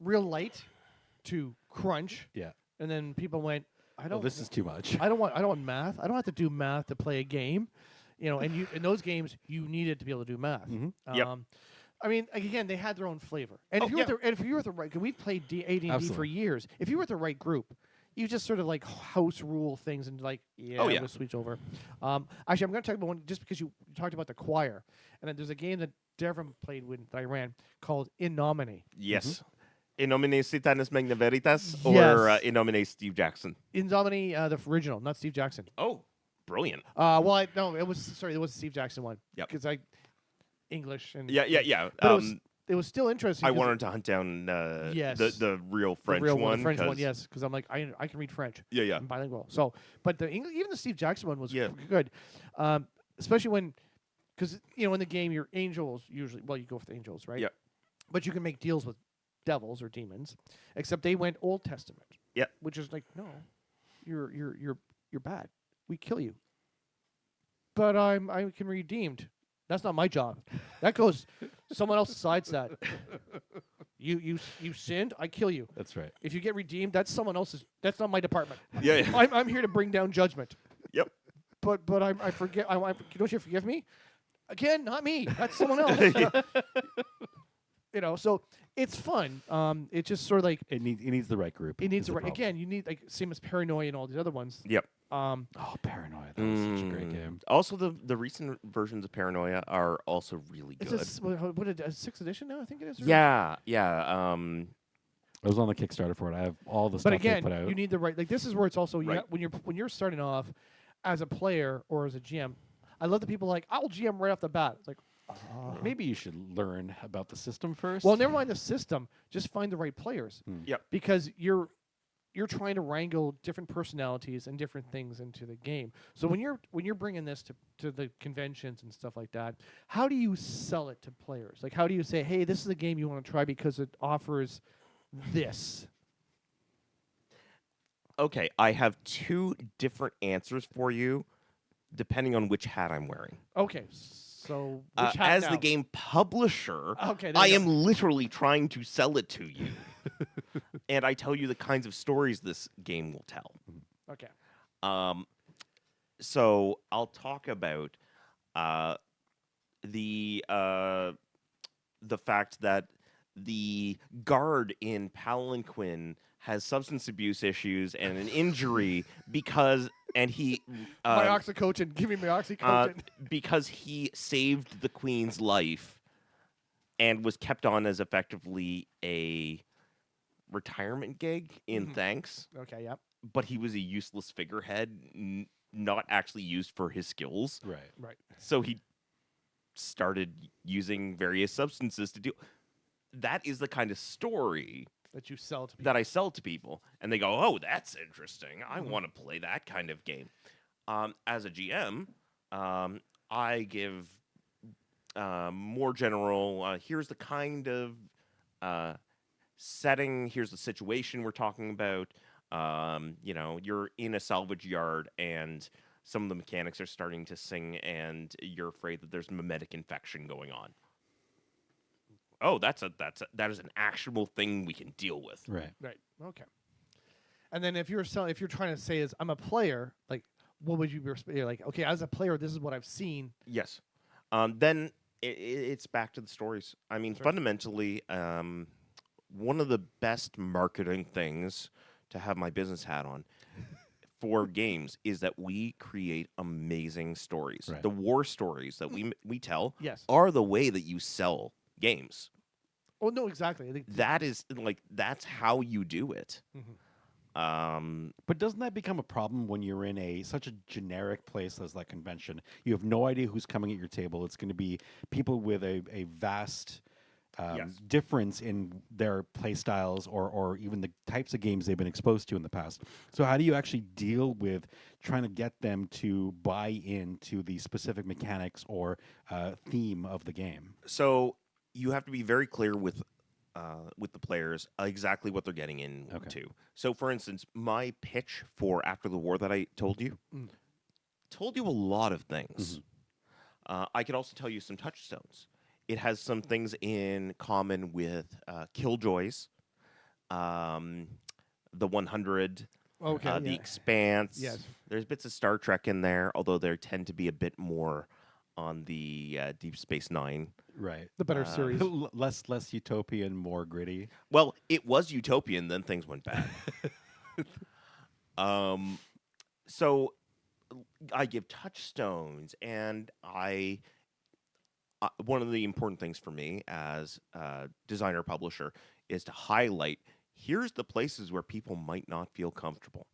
real light to crunch, Yeah. and then people went, I Oh, don't. this is too much. I don't want math. I don't have to do math to play a game, And in those games, you needed to be able to do math. Mhm. Yep. I mean, again, they had their own flavor. And Oh, if you yeah. were if you were the right, cause we've played AD&D for Absolutely. years. If you were the right group, you just sort of like house rule things and like, Oh, yeah. we'll switch over. Actually, I'm going to talk about one just because you talked about the choir. And then there's a game that Devrim played with that I ran called In Nomine. Yes. In nomine Satanis Magna Veritas or Yes. in nomine Steve Jackson? In Nomine, the original, not Steve Jackson. Oh, brilliant. Well, it was the Steve Jackson one. Yep. Because English and Yeah. But it was still interesting. I 'cause wanted to hunt down Yes. the real French the real one. the French one, 'cause- yes, because I'm like I can read French. Yeah. I'm bilingual. So, but even the Steve Jackson one was Yeah. good, especially when, because in the game your angels usually you go for the angels, right? Yep. But you can make deals with devils or demons, except they went Old Testament. Yep. Which is like, no, you're bad. We kill you. But I can be redeemed. That's not my job. That goes someone else decides that. You sinned, I kill you. That's right. If you get redeemed, that's someone else's. That's not my department. Yeah. I'm here to bring down judgment. Yep. But I forget. Don't you forgive me? Again, not me. That's someone else. So it's fun. It's just sort of like It needs the right group. it needs is to. the problem. Again, you need like same as Paranoia and all these other ones. Yep. Oh, Paranoia. That was such a great Mm. game. Also, the recent versions of Paranoia are also really Is good. this what a 6th edition now? I think it is. or- Yeah. I was on the Kickstarter for it. I have all the But stuff again, they put out. you need the right. Like this is where it's also Right. when you're starting off as a player or as a GM. I love the people like I'll GM right off the bat. It's like, Maybe you should learn about the system first. well, never mind the system. Just find the right players. Yep. Because you're trying to wrangle different personalities and different things into the game. So when you're bringing this to the conventions and stuff like that, how do you sell it to players? Like how do you say, hey, this is a game you want to try because it offers this? Okay, I have 2 different answers for you, depending on which hat I'm wearing. Okay, so which hat As now? the game publisher, Okay, there I you am go. literally trying to sell it to you. And I tell you the kinds of stories this game will tell. Okay. So I'll talk about the fact that the guard in Palanquin has substance abuse issues and an injury and he My oxycodone. Give me my oxycodone. because he saved the queen's life and was kept on as effectively a retirement gig in thanks, Okay, yep. but he was a useless figurehead, not actually used for his skills. right. Right. So he started using various substances to do. That is the kind of story That you sell to people. that I sell to people, and they go, "Oh, that's interesting. I want to play that kind of game." As a GM, I give more general. Here's the kind of setting. Here's the situation we're talking about. You're in a salvage yard, and some of the mechanics are starting to sing, and you're afraid that there's mimetic infection going on. Oh, that is an actual thing we can deal with. Right. Right. Okay. And then if you're trying to say is I'm a player, like what would you be you're like? Okay, as a player, this is what I've seen. Yes. Then it's back to the stories. I mean, Sure. fundamentally, one of the best marketing things to have my business hat on for games is that we create amazing stories. Right. The war stories that we tell Yes. are the way that you sell games. Oh no, exactly. I think That's how you do it. But doesn't that become a problem when you're in such a generic place as that convention? You have no idea who's coming at your table. It's going to be people with a vast Yes. difference in their play styles or even the types of games they've been exposed to in the past. So how do you actually deal with trying to get them to buy into the specific mechanics or theme of the game? So you have to be very clear with the players exactly what they're getting into. So, for instance, my pitch for After the War that I told you told you a lot of things. I could also tell you some touchstones. It has some things in common with Killjoys, the 100, Okay. the Expanse. Yes. There's bits of Star Trek in there, although they tend to be a bit more on the Deep Space Nine. Right. The better series. less utopian, more gritty. Well, it was utopian, then things went bad. So I give touchstones, and one of the important things for me as a designer publisher is to highlight here's the places where people might not feel comfortable.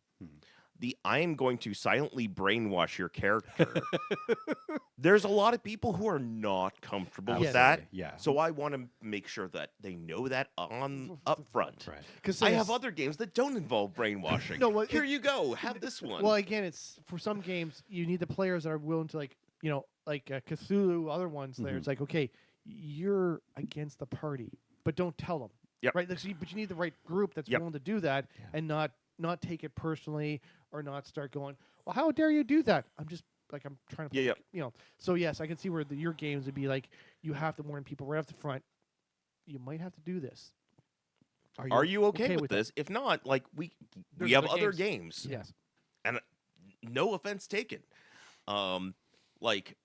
I am going to silently brainwash your character. There's a lot of people who are not comfortable with that. Yeah. So I want to make sure that they know that up front. Right. Because I have other games that don't involve brainwashing. No, well, here you go. Have this one. Well, again, it's for some games you need the players that are willing to like Cthulhu, other ones. There, it's like okay, you're against the party, but don't tell them. Yep. Right. But you need the right group that's willing to do that and not take it personally or not start going, well, how dare you do that? I'm just like I'm trying to So yes, I can see where your games would be like you have to warn people right off the front. You might have to do this. Are you okay with this? If not, like we have other games. Yes. And no offense taken. Like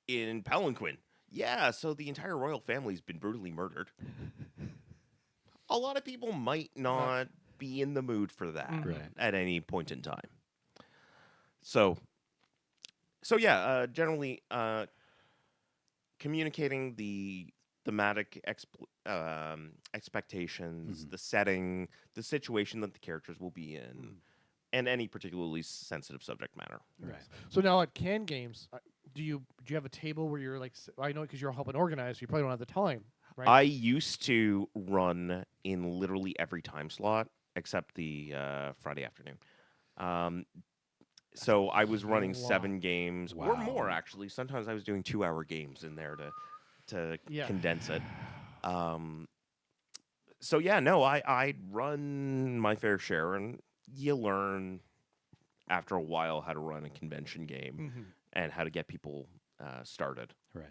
in Palanquin. Yeah, so the entire royal family's been brutally murdered. A lot of people might not be in the mood for that at any point in time. So yeah, generally communicating the thematic expectations, the setting, the situation that the characters will be in, and any particularly sensitive subject matter. Right. So now at Can Games, do you have a table where you're like, I know because you're helping organize, you probably don't have the time, right? I used to run in literally every time slot except the Friday afternoon. So I was running 7 games or more, actually. Sometimes I was doing 2-hour games in there to condense it. So yeah, no, I run my fair share, and you learn after a while how to run a convention game and how to get people started. Right.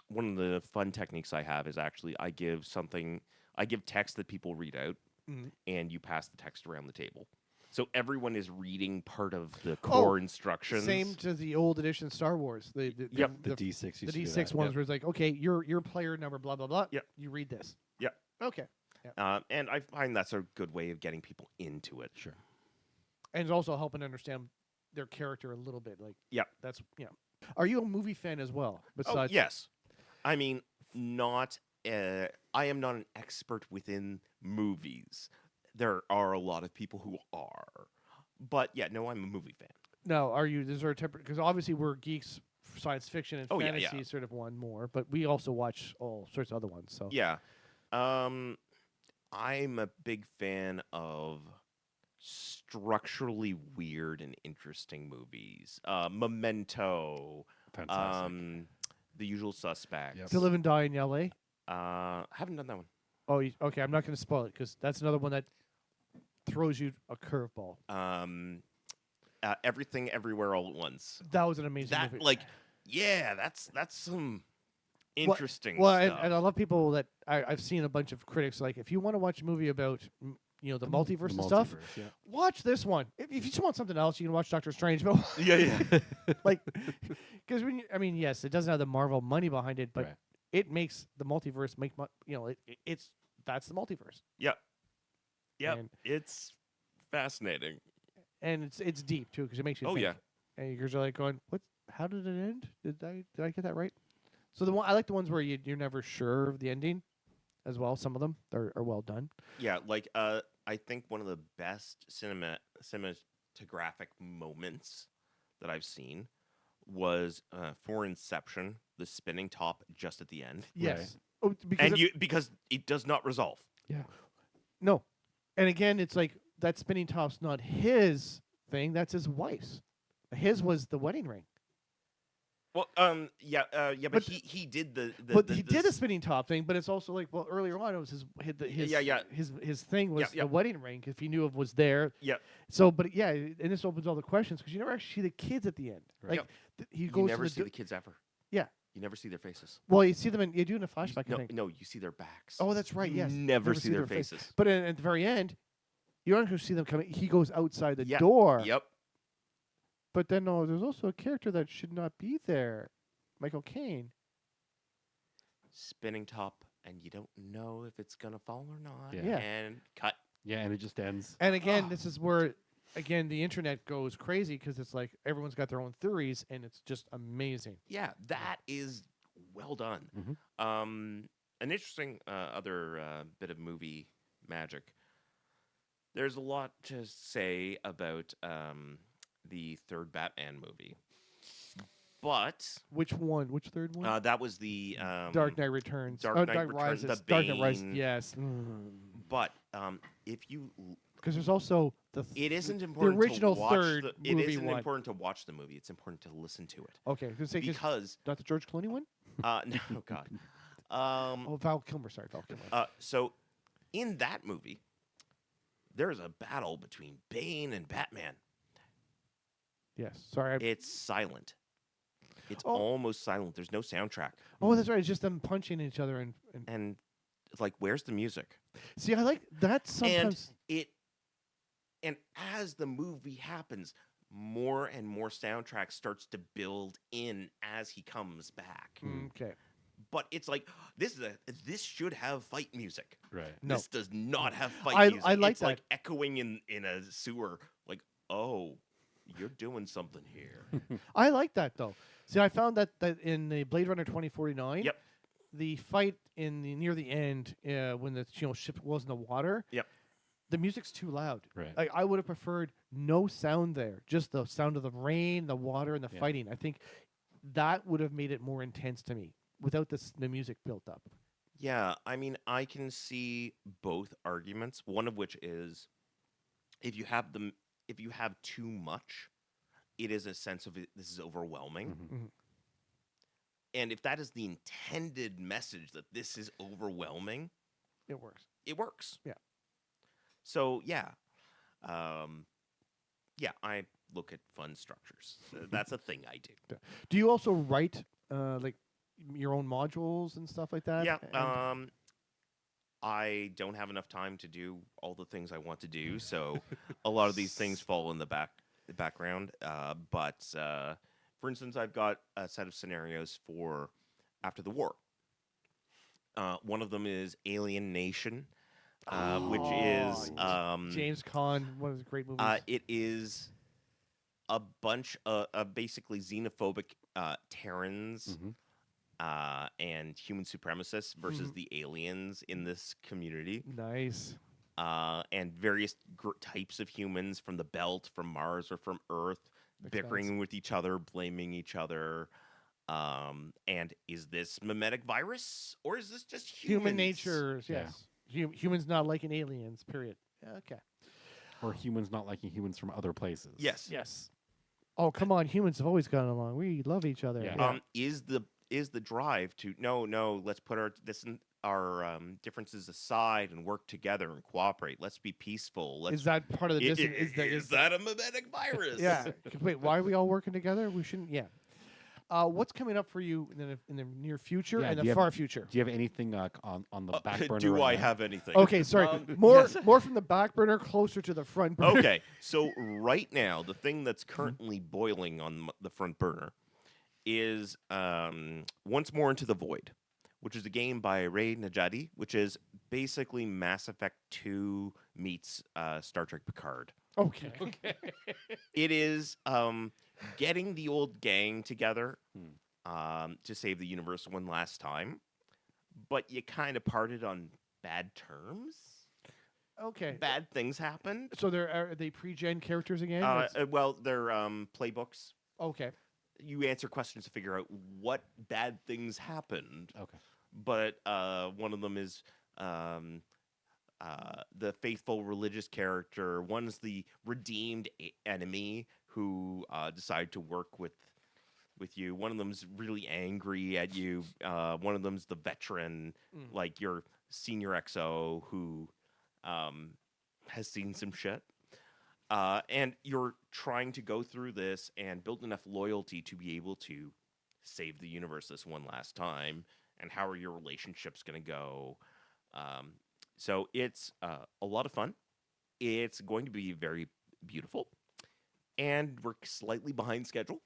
One of the fun techniques I have is actually I give text that people read out, and you pass the text around the table. So everyone is reading part of the core instructions. Same to the old edition Star Wars. The D6. The D6 ones where it's like, okay, your player number, blah blah blah. Yep. You read this. Yep. Okay. Yep. And I find that's a good way of getting people into it. Sure. And it's also helping understand their character a little bit. Like, that's Are you a movie fan as well? Besides, yes. I mean, I am not an expert within movies. There are a lot of people who are. But yeah, no, I'm a movie fan. No, are you? Is there a temperament? Because obviously we're geeks for science fiction and fantasy sort of one more, but we also watch all sorts of other ones. So yeah, I'm a big fan of structurally weird and interesting movies. Memento, Fantastic. The Usual Suspects. Yep. To Live and Die in L.A. Haven't done that one. Oh, okay. I'm not going to spoil it because that's another one that throws you a curveball. Everything, Everywhere, All at Once. That was an amazing movie. That's some interesting well, stuff. and I love people that I've seen a bunch of critics like, if you want to watch a movie about the multiverse and stuff, watch this one. If you just want something else, you can watch Doctor Strange. But yeah. like, because yes, it doesn't have the Marvel money behind it, but it makes the multiverse make that's the multiverse. Yep. It's fascinating. And it's deep too because it makes you think. And you're like going, what? How did it end? Did I get that right? So I like the ones where you're never sure of the ending, as well. Some of them are well done. Yeah, like I think one of the best cinematographic moments that I've seen was for Inception, the spinning top just at the end. Yes. Right. Because it does not resolve. Yeah. No. And again, it's like that spinning top's not his thing, that's his wife's. His was the wedding ring. Well, yeah, but But- he did the But the, he the did a s- spinning top thing. But it's also like, well, earlier on it was Yeah. his thing was Yeah. the wedding ring if he knew it was there. Yeah. So, but yeah, and this opens all the questions because you never actually see the kids at the end. Right. Like he You goes never to see the kids ever. Yeah. You never see their faces. Well, you see them in you do in a flashback. I No, think. no, you see their backs. Oh, that's right. You Yes. never see their face. faces. But at the very end, you don't actually see them coming. He goes outside the Yeah. door. Yep. But then no, there's also a character that should not be there, Michael Caine. Spinning top, and you don't know if it's gonna fall or not. Yeah. And cut. Yeah, and it just ends. And again, this is where again the internet goes crazy because it's like everyone's got their own theories, and it's just amazing. Yeah, that is well done. Mhm. An interesting other bit of movie magic. There's a lot to say about the third Batman movie, but Which one? Which third one? that was the Dark Knight Returns. Dark Oh, Knight Dark Returns, Rises. the Dark Knight Rises. Bane. Yes. But if you Because there's also it isn't important original to watch third it movie isn't one. important to watch the movie. It's important to listen to it Okay, I was gonna say 'cause because not the George Clooney one. no God. Oh, Val Kilmer. Sorry, Val Kilmer. So in that movie, there's a battle between Bane and Batman. Yes. Sorry. It's silent. It's Oh. almost silent. There's no soundtrack. Oh, that's right. It's just them punching each other and And like, where's the music? see. I like that sometimes. And as the movie happens, more and more soundtrack starts to build in as he comes back. Okay. But it's like this should have fight music. Right. No. This does not have fight I music. like it's like that. echoing in a sewer. Like, oh, you're doing something here. I like that though. See, I found that in the Blade Runner 2049. Yep. The fight near the end when the ship was in the water. Yep. The music's too loud. Right. Like I would have preferred no sound there, just the sound of the rain, the water, and the Yeah. fighting. I think that would have made it more intense to me without the music built up. Yeah, I mean, I can see both arguments. One of which is if you have too much, it is a sense of this is overwhelming. Mhm. And if that is the intended message that this is overwhelming, It works. it works. Yeah. So yeah, I look at fun structures. That's a thing I do. Do you also write like your own modules and stuff like that? Yeah. And- I don't have enough time to do all the things I want to do, so a lot of these things fall in the background. But for instance, I've got a set of scenarios for after the war. One of them is Alien Nation, which is James Caan, one of his great movies. it is a bunch of basically xenophobic Terrans Mhm. and human supremacists versus Mhm. the aliens in this community, Nice. and various types of humans from the belt, from Mars or from Earth, Makes bickering sense. with each other, blaming each other. And is this mimetic virus or is this just Human humans? nature, Yeah. yes. Humans not liking aliens, period. Okay. Or humans not liking humans from other places. Yes. Yes. Oh, come on. Humans have always gotten along. We love each other. Yeah. Is the drive to no, let's put our differences aside and work together and cooperate. Let's be peaceful. Let's Is that part of the I- distance? i- is that a mimetic virus? Yeah. Wait, why are we all working together? We shouldn't. Yeah. What's coming up for you in the near future Yeah, and do the you have- far future? Do you have anything on the back burner? Do right I now? have anything? Okay, sorry. Yes. More from the back burner, closer to the front burner. Okay, so right now, the thing that's currently boiling on the front burner is Once More Into the Void, which is a game by Ray Najadi, which is basically Mass Effect 2 meets Star Trek Picard. Okay. It is getting the old gang together to save the universe one last time, but you kind of parted on bad terms. Okay. Bad things happened. So are they pre-gen characters again? Well, they're playbooks. Okay. You answer questions to figure out what bad things happened. Okay. But one of them is the faithful religious character. One's the redeemed enemy who decided to work with with you. One of them's really angry at you. One of them's the veteran, like your senior XO who has seen some shit. And you're trying to go through this and build enough loyalty to be able to save the universe this one last time. And how are your relationships going to go? So it's a lot of fun. It's going to be very beautiful. And we're slightly behind schedule.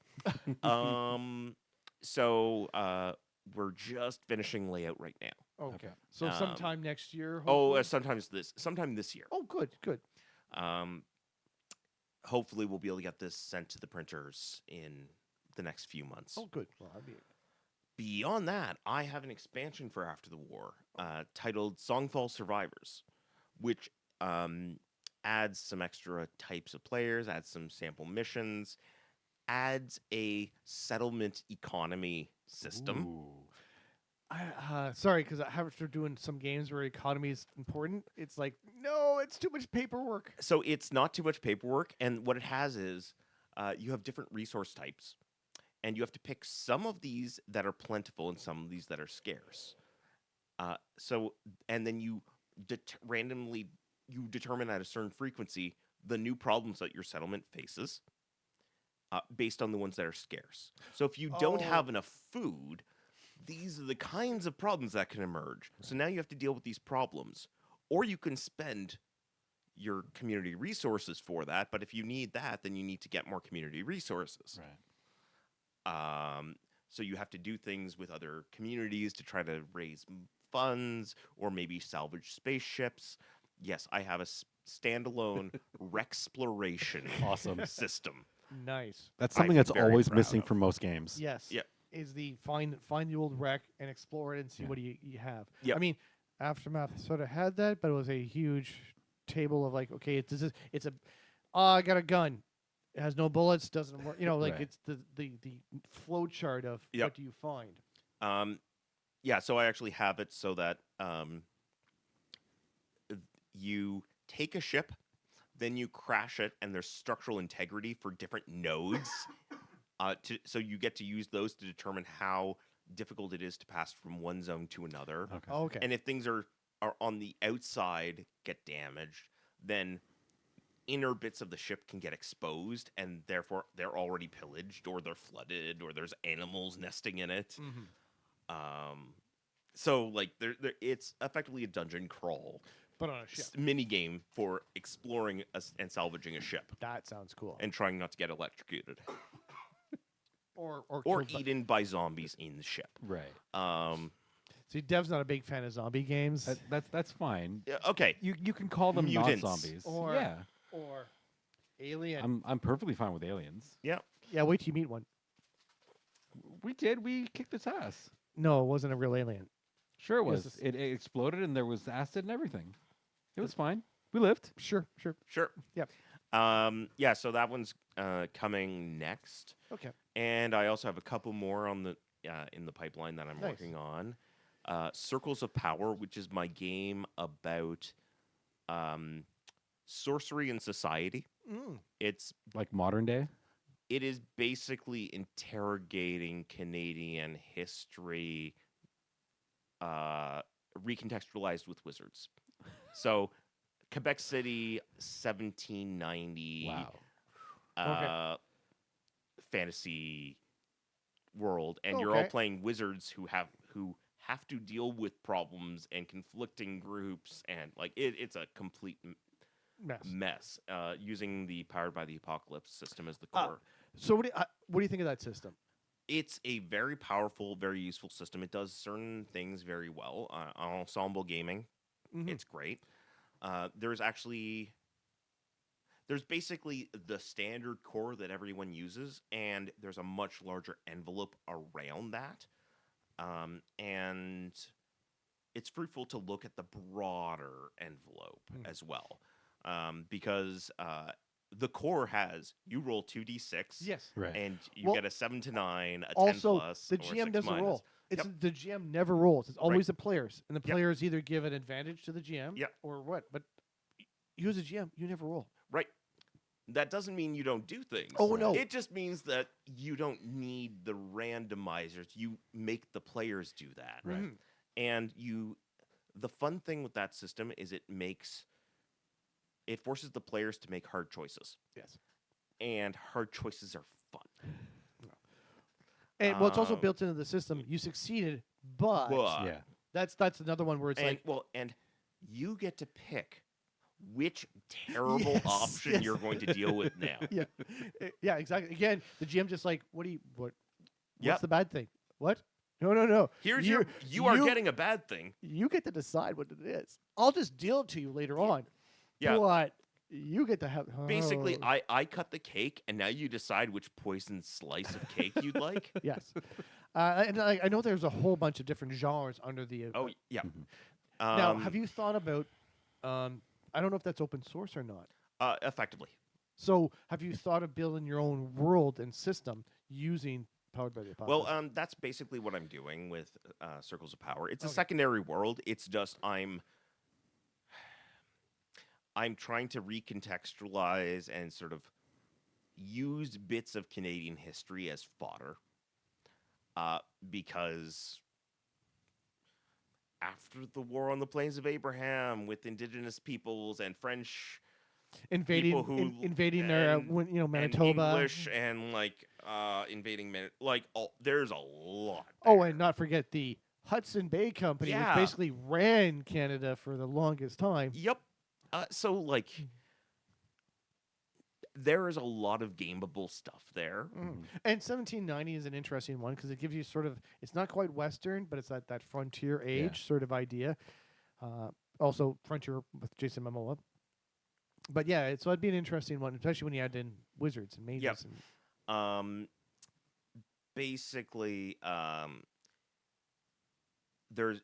So we're just finishing layout right now. Okay. So sometime next year. Oh, hopefully? sometime this year. Oh, good. Hopefully we'll be able to get this sent to the printers in the next few months. Oh, good. Well, I'd be... Beyond that, I have an expansion for After the War titled Songfall Survivors, which adds some extra types of players, adds some sample missions, adds a settlement economy system. Sorry, because after doing some games where economy is important, it's like, no, it's too much paperwork. So it's not too much paperwork, and what it has is you have different resource types, and you have to pick some of these that are plentiful and some of these that are scarce. And then you randomly determine at a certain frequency the new problems that your settlement faces based on the ones that are scarce. So if you don't have enough food, these are the kinds of problems that can emerge. Right. So now you have to deal with these problems. Or you can spend your community resources for that, but if you need that, then you need to get more community resources. Right. So you have to do things with other communities to try to raise funds or maybe salvage spaceships. Yes, I have a standalone Rexploration system. Nice. That's something that's always missing from most games. Yes. Yep. Is the find the old wreck and explore it and see what you have. Yep. I mean, Aftermath sort of had that, but it was a huge table of like, okay, it's a I got a gun. It has no bullets, doesn't work. Like Right. it's the flow chart of what do you find. So I actually have it so that you take a ship, then you crash it, and there's structural integrity for different nodes. So you get to use those to determine how difficult it is to pass from one zone to another. Okay. Okay. And if things are on the outside get damaged, then inner bits of the ship can get exposed, and therefore they're already pillaged, or they're flooded, or there's animals nesting in it. Mm-hmm. So like it's effectively a dungeon crawl, But on a ship. Mini game for exploring and salvaging a ship. That sounds cool. And trying not to get electrocuted. Or eaten by zombies in the ship. Right. See, Dev's not a big fan of zombie games. That's fine. Okay. You can call them Mutants. not zombies. Or Alien. I'm perfectly fine with aliens. Yeah. Yeah, wait till you meet one. We did. We kicked its ass. No, it wasn't a real alien. Sure it was. It exploded and there was acid and everything. It was fine. We lived. Sure. Yep. So that one's coming next. Okay. And I also have a couple more on the in the pipeline that I'm working on. Circles of Power, which is my game about sorcery and society. It's like modern day. It is basically interrogating Canadian history, recontextualized with wizards. So, Quebec City, 1790. Wow. Fantasy world, and you're all playing wizards who have to deal with problems and conflicting groups, and like it's a complete mess. Using the Powered by the Apocalypse system as the core. So what do you think of that system? It's a very powerful, very useful system. It does certain things very well. Ensemble gaming, it's great. There's basically the standard core that everyone uses, and there's a much larger envelope around that. And it's fruitful to look at the broader envelope as well. Because the core has, you roll 2d6, yes, right, and you get a 7 to 9, a 10 also, plus, the or GM 6 doesn't minus. roll. It's the GM never rolls. It's always the players, and the Yep. players either give an advantage to the GM, Yep. or what. But you as a GM, you never roll. Right. That doesn't mean you don't do things. Oh, no. It just means that you don't need the randomizers. You make the players do that. Right. Mhm. And the fun thing with that system is it forces the players to make hard choices. Yes. And hard choices are fun. And well, it's also Um, built into the system. You succeeded, but Yeah. that's another one where it's like and you get to pick which terrible Yes, option yes. you're going to deal with now. yeah, yeah, exactly. Again, the GM just like, what? What's Yep. the bad thing? What? No. Here's you you are getting a bad thing. You get to decide what it is. I'll just deal it to you later on. Yeah. But you get to have Basically, oh. I cut the cake, and now you decide which poison slice of cake you'd like. Yes. And I know there's a whole bunch of different genres under the. Oh yeah. Now, have you thought about? I don't know if that's open source or not. Effectively? So, have you thought of building your own world and system using Powered by the Apocalypse? Well, that's basically what I'm doing with Circles of Power. It's a Okay. secondary world. It's just I'm trying to recontextualize and sort of use bits of Canadian history as fodder, because after the War on the Plains of Abraham with Indigenous peoples and French invading people who invading their and- Manitoba. and English and invading there's a lot. Oh, there. and not forget the Hudson Bay Company, Yeah. which basically ran Canada for the longest time. Yep. So there is a lot of gameable stuff there. And 1790 is an interesting one because it gives you sort of, it's not quite Western, but it's that frontier age sort of idea. Also, frontier with Jason Momoa. But yeah, so it'd be an interesting one, especially when you add in wizards and mages. Yep. And Basically,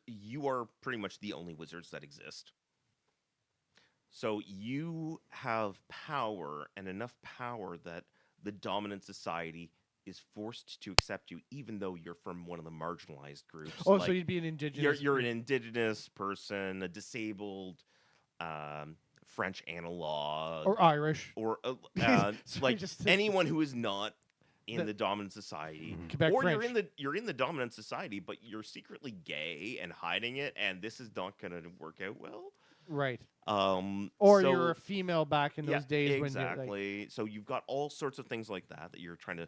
you are pretty much the only wizards that exist. So you have power, and enough power that the dominant society is forced to accept you, even though you're from one of the marginalized groups. oh, so you'd be an indigenous. You're an indigenous person, a disabled French analog, or Irish. or Sorry, just to- anyone who is not in The- the dominant society. Quebec Or French. you're in the dominant society, but you're secretly gay and hiding it, and this is not going to work out well. Right. Or Or you're a female back in those days exactly. when you're like, So you've got all sorts of things like that you're trying to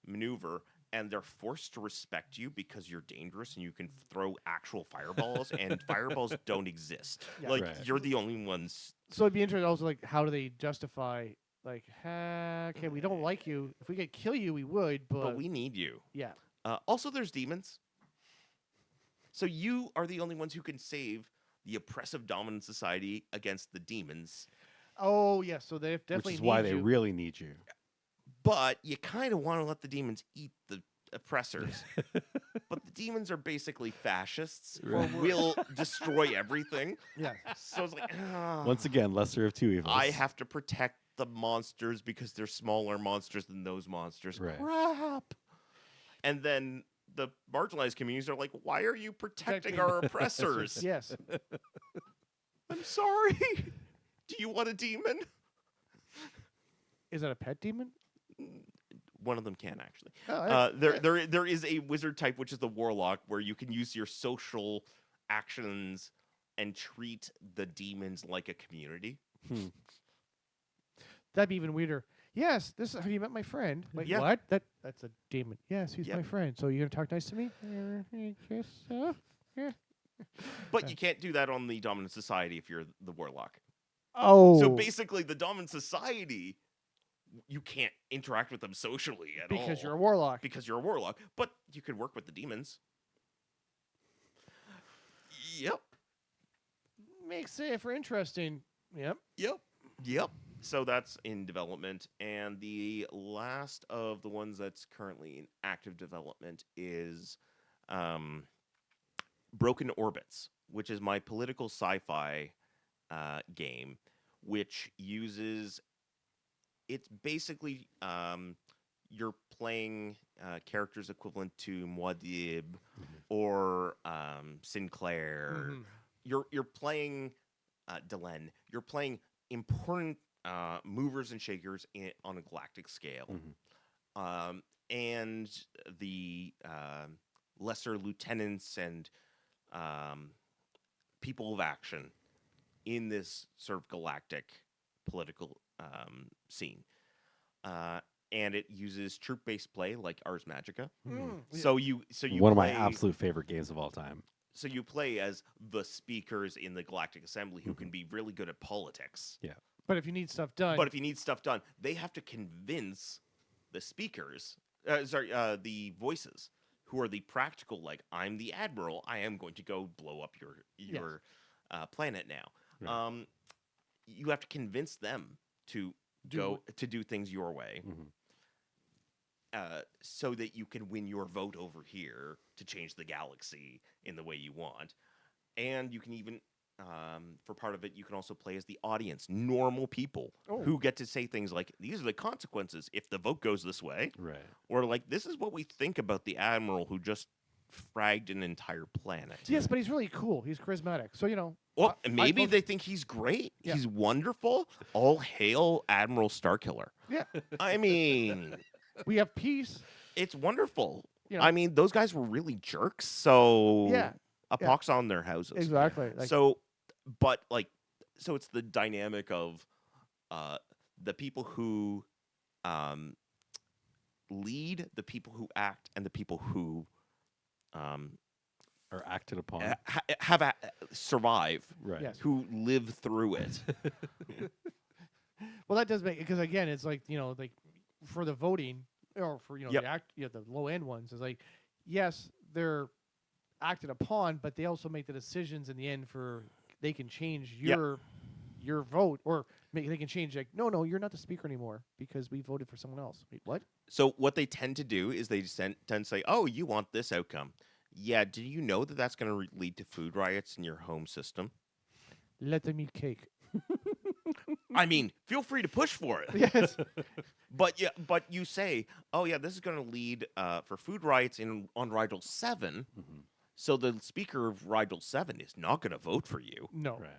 maneuver, and they're forced to respect you because you're dangerous and you can throw actual fireballs, and fireballs don't exist. Yeah. Like Right. you're the only ones. so it'd be interesting also like how do they justify like okay, we don't like you. If we could kill you we would, But we need you. yeah. Also, there's demons. So you are the only ones who can save the oppressive dominant society against the demons. Oh yeah, so they Which definitely is why need they you. really need you. But you kind of want to let the demons eat the oppressors. But the demons are basically fascists who will destroy everything. Yeah. So it's like, Once again, lesser of two evils. I have to protect the monsters because they're smaller monsters than those monsters. Right. Crap. And then the marginalized communities are like, why are you protecting our oppressors? Yes. I'm sorry. Do you want a demon? Is that a pet demon? One of them can actually. Oh, There is a wizard type, which is the warlock, where you can use your social actions and treat the demons like a community. that'd be even weirder. Yes, this is, have you met my friend? Like, Yeah. what? That's a demon. Yes, he's Yep. my friend. So you're gonna talk nice to me? Yes, yeah. But you can't do that on the dominant society if you're the warlock. Oh, So basically, the dominant society, you can't interact with them socially at all. because you're a warlock. Because you're a warlock. But you could work with the demons. Yep. Makes it for interesting. Yep. Yep. So that's in development. And the last of the ones that's currently in active development is Broken Orbits, which is my political sci-fi game, which uses... It's basically you're playing characters equivalent to Muad'Dib or Sinclair. Mhm. You're playing Delenn. You're playing important movers and shakers on a galactic scale, and the lesser lieutenants and people of action in this sort of galactic political scene. And it uses troop-based play like Ars Magica. So you One of play, my absolute favorite games of all time. So you play as the speakers in the Galactic Assembly who can be really good at politics. Yeah. But if you need stuff done, They have to convince the speakers, the voices, who are the practical, like, I'm the admiral, I am going to go blow up your planet now. Right. You have to convince them to do things your way. So that you can win your vote over here to change the galaxy in the way you want. And you can even, for part of it, you can also play as the audience, normal people who get to say things like, these are the consequences if the vote goes this way. Right. Or like, this is what we think about the admiral who just fragged an entire planet. Yes, but he's really cool. He's charismatic. So, Well, maybe they think he's great. Yeah. He's wonderful. All hail Admiral Starkiller. Yeah. I mean... We have peace. It's wonderful. I mean, those guys were really jerks, so a Yeah. pox on their houses. Exactly. So it's the dynamic of the people who lead, the people who act, and the people who Are acted upon. survive, Right. Yes. who live through it. Well, that does make, because again, it's like, like for the voting, or for, the low end ones, is like, yes, they're acted upon, but they also make the decisions in the end they can change your vote, or they can change, like, no, you're not the speaker anymore because we voted for someone else. Wait, what? So what they tend to do is they tend to say, oh, you want this outcome. Yeah, do you know that that's going to lead to food riots in your home system? Let them eat cake. I mean, feel free to push for it. Yes. But you say, oh yeah, this is going to lead for food riots on Rigel 7. So the speaker of Rigel 7 is not going to vote for you. No. Right.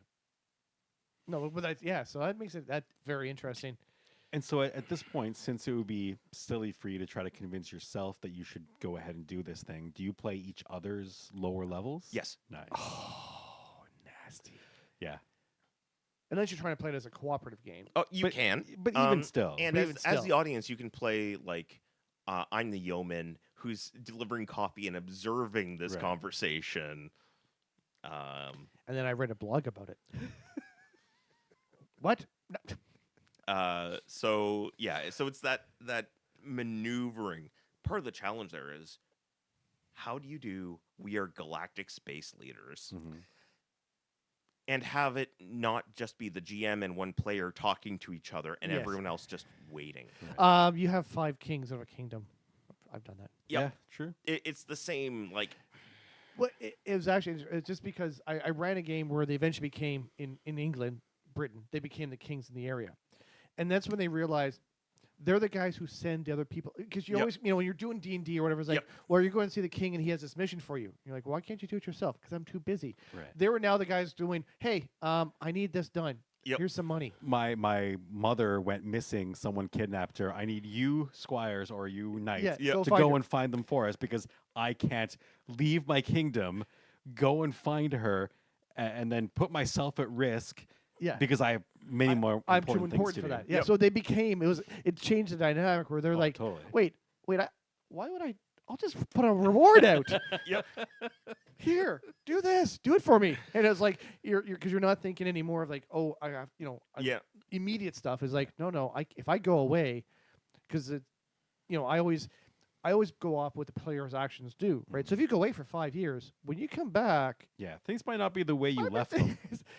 No, but so that makes that very interesting. And so at this point, since it would be silly for you to try to convince yourself that you should go ahead and do this thing, do you play each other's lower levels? Yes. Nice. Oh, nasty. Yeah. Unless you're trying to play it as a cooperative game. Oh, you can. But even still. And But even as still. the audience, you can play like, I'm the yeoman who's delivering coffee and observing this Right. conversation. And then I read a blog about it. What? No. So it's that maneuvering. Part of the challenge there is, how do you do we are galactic space leaders and have it not just be the GM and one player talking to each other and Yes. everyone else just waiting? You have 5 kings of a kingdom. I've done that. Yep. Yeah, true. It's the same, like, Well, it was actually it's just because I ran a game where they eventually became in England, Britain. They became the kings in the area, and that's when they realized they're the guys who send the other people. Because you Yep. always, when you're doing D&D or whatever, it's like, Yep. well, you're going to see the king and he has this mission for you. You're like, why can't you do it yourself? Because I'm too busy. Right. They were now the guys doing, hey, I need this done. Yep. Here's some money. My mother went missing. Someone kidnapped her. I need you, squires, or you knights, Yeah, to find go her. and find them for us because I can't leave my kingdom, go and find her, and then put myself at risk. Yeah. Because I have many more I'm too important things important to for do. that. Yeah. Yep. So they became it changed the dynamic where they're Oh, like, totally. wait, why would I'll just put a reward out. Yep. Here, do this, do it for me. And it's like you're because you're not thinking anymore of like, oh, I have Yeah. immediate stuff is like, no, if I go away, because I always go off what the player's actions do, right? So if you go away for 5 years, when you come back, Yeah, things might not be the way you left them.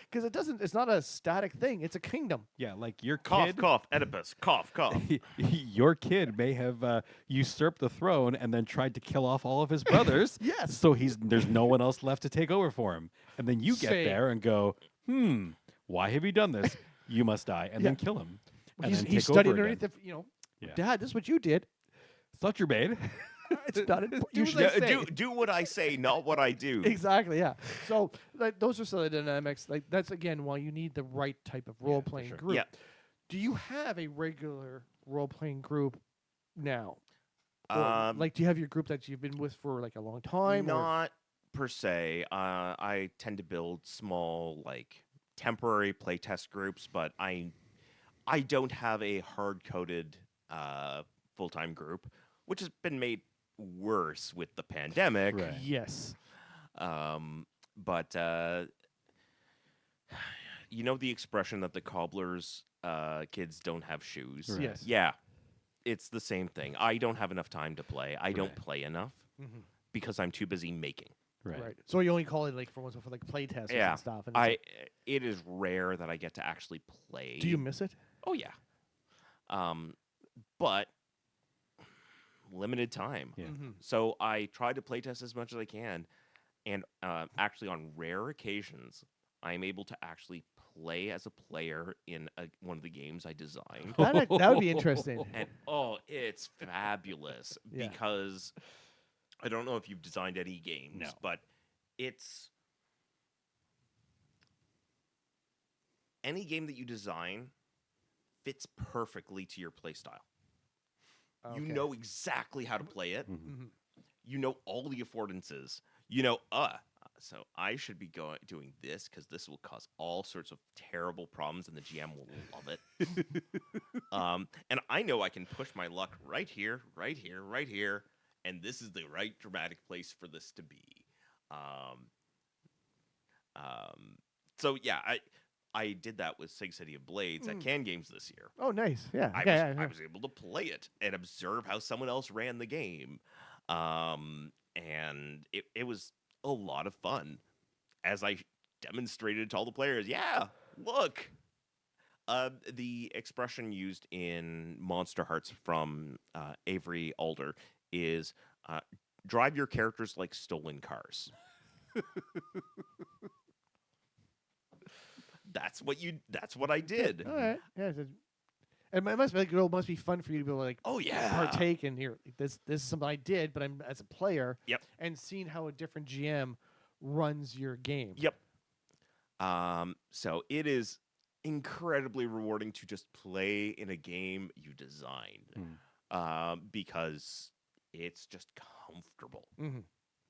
because it's not a static thing. It's a kingdom. Yeah, like your Cough, kid, cough, Oedipus, cough, cough. your kid may have usurped the throne and then tried to kill off all of his brothers. Yes. So there's no one else left to take over for him. And then you get Same. there and go, why have you done this? You must die, and then kill him. And then He's take studied over underneath again. the, Yeah. Dad, this is what you did. Thought you made. It's not important. Do You what should I say. Do what I say, not what I do. Exactly, yeah. So those are some of the dynamics. Like that's again why you need the right type of role playing sure. group. Yeah. Do you have a regular role playing group now? Or, like, do you have your group that you've been with for like a long time? Or? Not per se. I tend to build small, like temporary playtest groups, but I don't have a hard coded full time group, which has been made worse with the pandemic. Right. Yes. But you know the expression that the cobbler's kids don't have shoes. Right. Yes. Yeah, it's the same thing. I don't have enough time to play. I don't play enough because I'm too busy making. Right. So you only call it like for like play tests and stuff. And it's it is rare that I get to actually play. do you miss it? Oh yeah. But limited time. Yeah. So I try to playtest as much as I can, and actually on rare occasions, I'm able to actually play as a player in one of the games I designed. That would be interesting. And it's fabulous Yeah. because I don't know if you've designed any games, No. but it's any game that you design fits perfectly to your play style. Okay. You know exactly how to play it. Mhm. You know all the affordances. You know, so I should be doing this because this will cause all sorts of terrible problems, and the GM will love it. And I know I can push my luck right here, right here, right here, and this is the right dramatic place for this to be. So yeah, I did that with Sig City of Blades at Can Games this year. Oh, nice. Yeah. I was able to play it and observe how someone else ran the game. And it was a lot of fun as I demonstrated to all the players. Yeah, look. The expression used in Monster Hearts from Avery Alder is drive your characters like stolen cars. That's what I did. All right. Yeah. And it must be fun for you to be able to like Oh yeah. partake in here. This is something I did, but I'm as a player. Yep. And seeing how a different GM runs your game. Yep. So it is incredibly rewarding to just play in a game you designed, because it's just comfortable.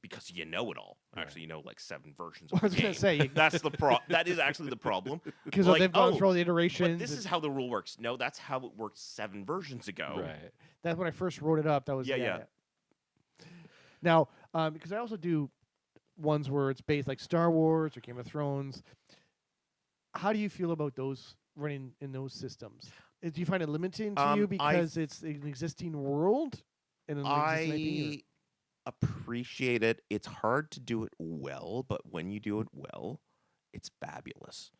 Because you know it all. Actually, you know like 7 versions of I was the game. gonna say That's that is actually the problem. because Like, they've gone through all the But iterations. this is how the rule works. No, that's how it worked 7 versions ago. Right. That's when I first wrote it up. That was Yeah. Now, because I also do ones where it's based like Star Wars or Game of Thrones. How do you feel about those running in those systems? Do you find it limiting to you because it's an existing world and an existing IP, Appreciate it. It's hard to do it well, but when you do it well, it's fabulous.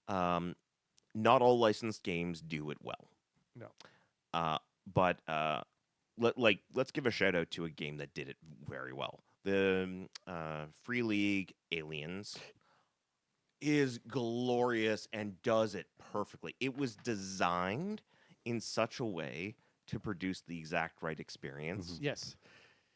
Not all licensed games do it well. No. But let's give a shout out to a game that did it very well. The Free League Aliens is glorious and does it perfectly. It was designed in such a way to produce the exact right experience, Yes.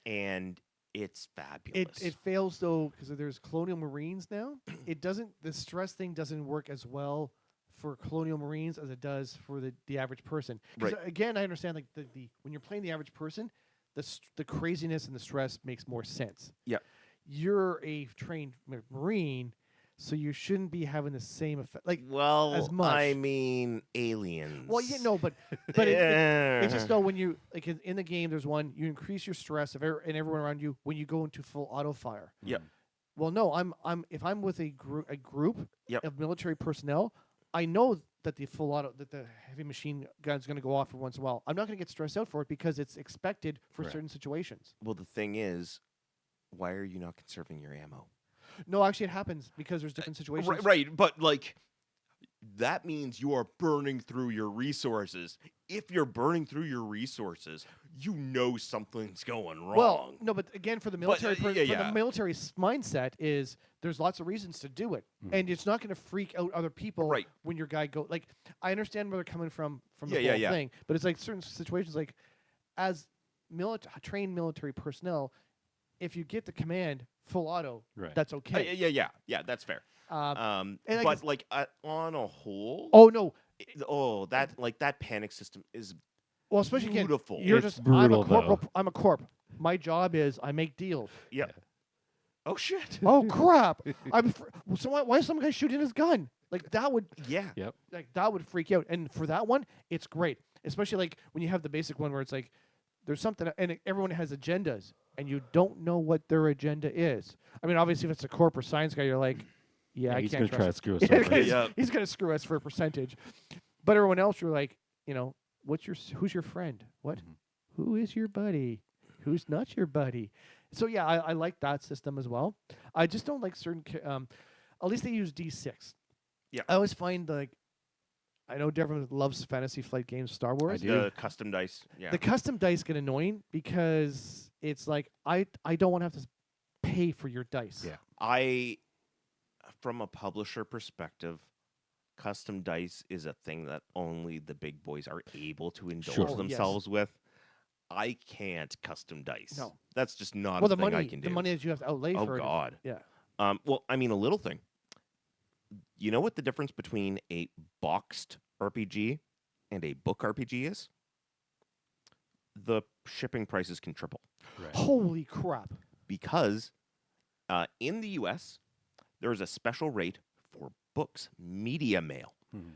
and it's fabulous. It fails though because there's Colonial Marines now. It doesn't. The stress thing doesn't work as well for Colonial Marines as it does for the average person. 'Cause Right. again, I understand like the when you're playing the average person, the craziness and the stress makes more sense. Yeah. You're a trained Marine, so you shouldn't be having the same effect. Like, Well, as much. I mean, aliens. well, yeah, no, but it's just though when you like in the game, there's one you increase your stress and everyone around you when you go into full auto fire. Yep. Well, no, if I'm with a group Yep. of military personnel, I know that the heavy machine gun's going to go off for once in a while. I'm not going to get stressed out for it because it's expected for Right. certain situations. Well, the thing is, why are you not conserving your ammo? No, actually, it happens because there's different situations. Right, but like that means you are burning through your resources. If you're burning through your resources, you know something's going wrong. Well, no, but again, for the military, yeah. the military mindset is there's lots of reasons to do it, and it's not going to freak out other people Right. when your guy go. Like, I understand where they're coming from the Yeah, whole yeah. thing, but it's like certain situations, like as trained military personnel, if you get the command full auto, Right. that's okay. yeah, that's fair. and I But guess- like on a whole, Oh no, that panic system is Well, especially again, beautiful. you're It's just brutal, though. I'm a corp. My job is I make deals. Yeah. Oh shit. Oh crap! Why is some guy shooting his gun? Like that would Yeah. Yep. freak you out. And for that one, it's great, especially like when you have the basic one where it's like there's something, and everyone has agendas, and you don't know what their agenda is. I mean, obviously, if it's a corporate science guy, you're like, yeah, I he's can't gonna try to trust screw us him. over. Yeah. He's gonna screw us for a percentage. But everyone else, you're like, who's your friend? What? Mhm. Who is your buddy? Who's not your buddy? So yeah, I like that system as well. I just don't like certain. At least they use D6. Yeah. I always find I know Devrim loves Fantasy Flight games, Star Wars. do. The custom dice. Yeah. The custom dice get annoying because it's like I don't want to have to pay for your dice. Yeah. From a publisher perspective, custom dice is a thing that only the big boys are able to indulge Sure. Oh, yes. themselves with. I can't custom dice. No. That's just not Well, a the thing money, I can do. the money that you have to outlay Oh for it. God. Yeah. Well, I mean, a little thing. You know what the difference between a boxed RPG and a book RPG is? The shipping prices can triple Right. Holy crap! because in the U.S. there is a special rate for books, media mail. Mhm.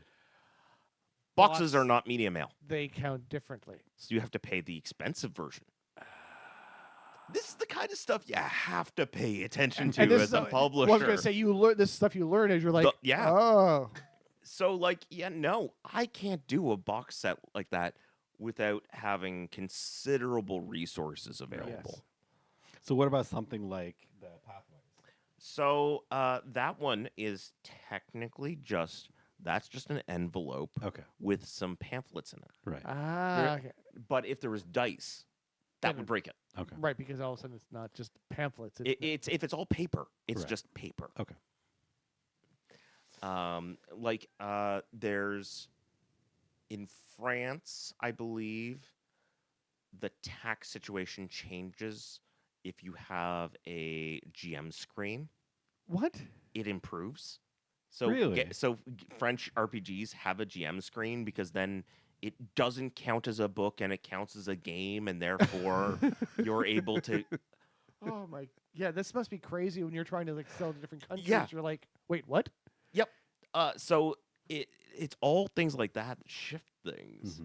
Boxes Box- are not media mail, They count differently. so you have to pay the expensive version. This is the kind of stuff you have to pay attention to And this as is a publisher. Well, I was gonna say you learn this stuff. You learn as you're like, yeah. oh, So, like, yeah, no, I can't do a box set like that without having considerable resources available. So what about something like the Pathways? So that one is technically that's just an envelope Okay. with some pamphlets in it. Right. okay. But if there was dice, that Then would break it. Okay. Right, because all of a sudden it's not just pamphlets. It's It's if it's all paper, it's Right. just paper. Okay. There's in France, I believe, the tax situation changes if you have a GM screen. what? It improves. So Really? French RPGs have a GM screen because then it doesn't count as a book and it counts as a game, and therefore you're able to. Oh my! Yeah, this must be crazy when you're trying to like sell to different countries. Yeah. You're like, wait, what? So it's all things like that shift things.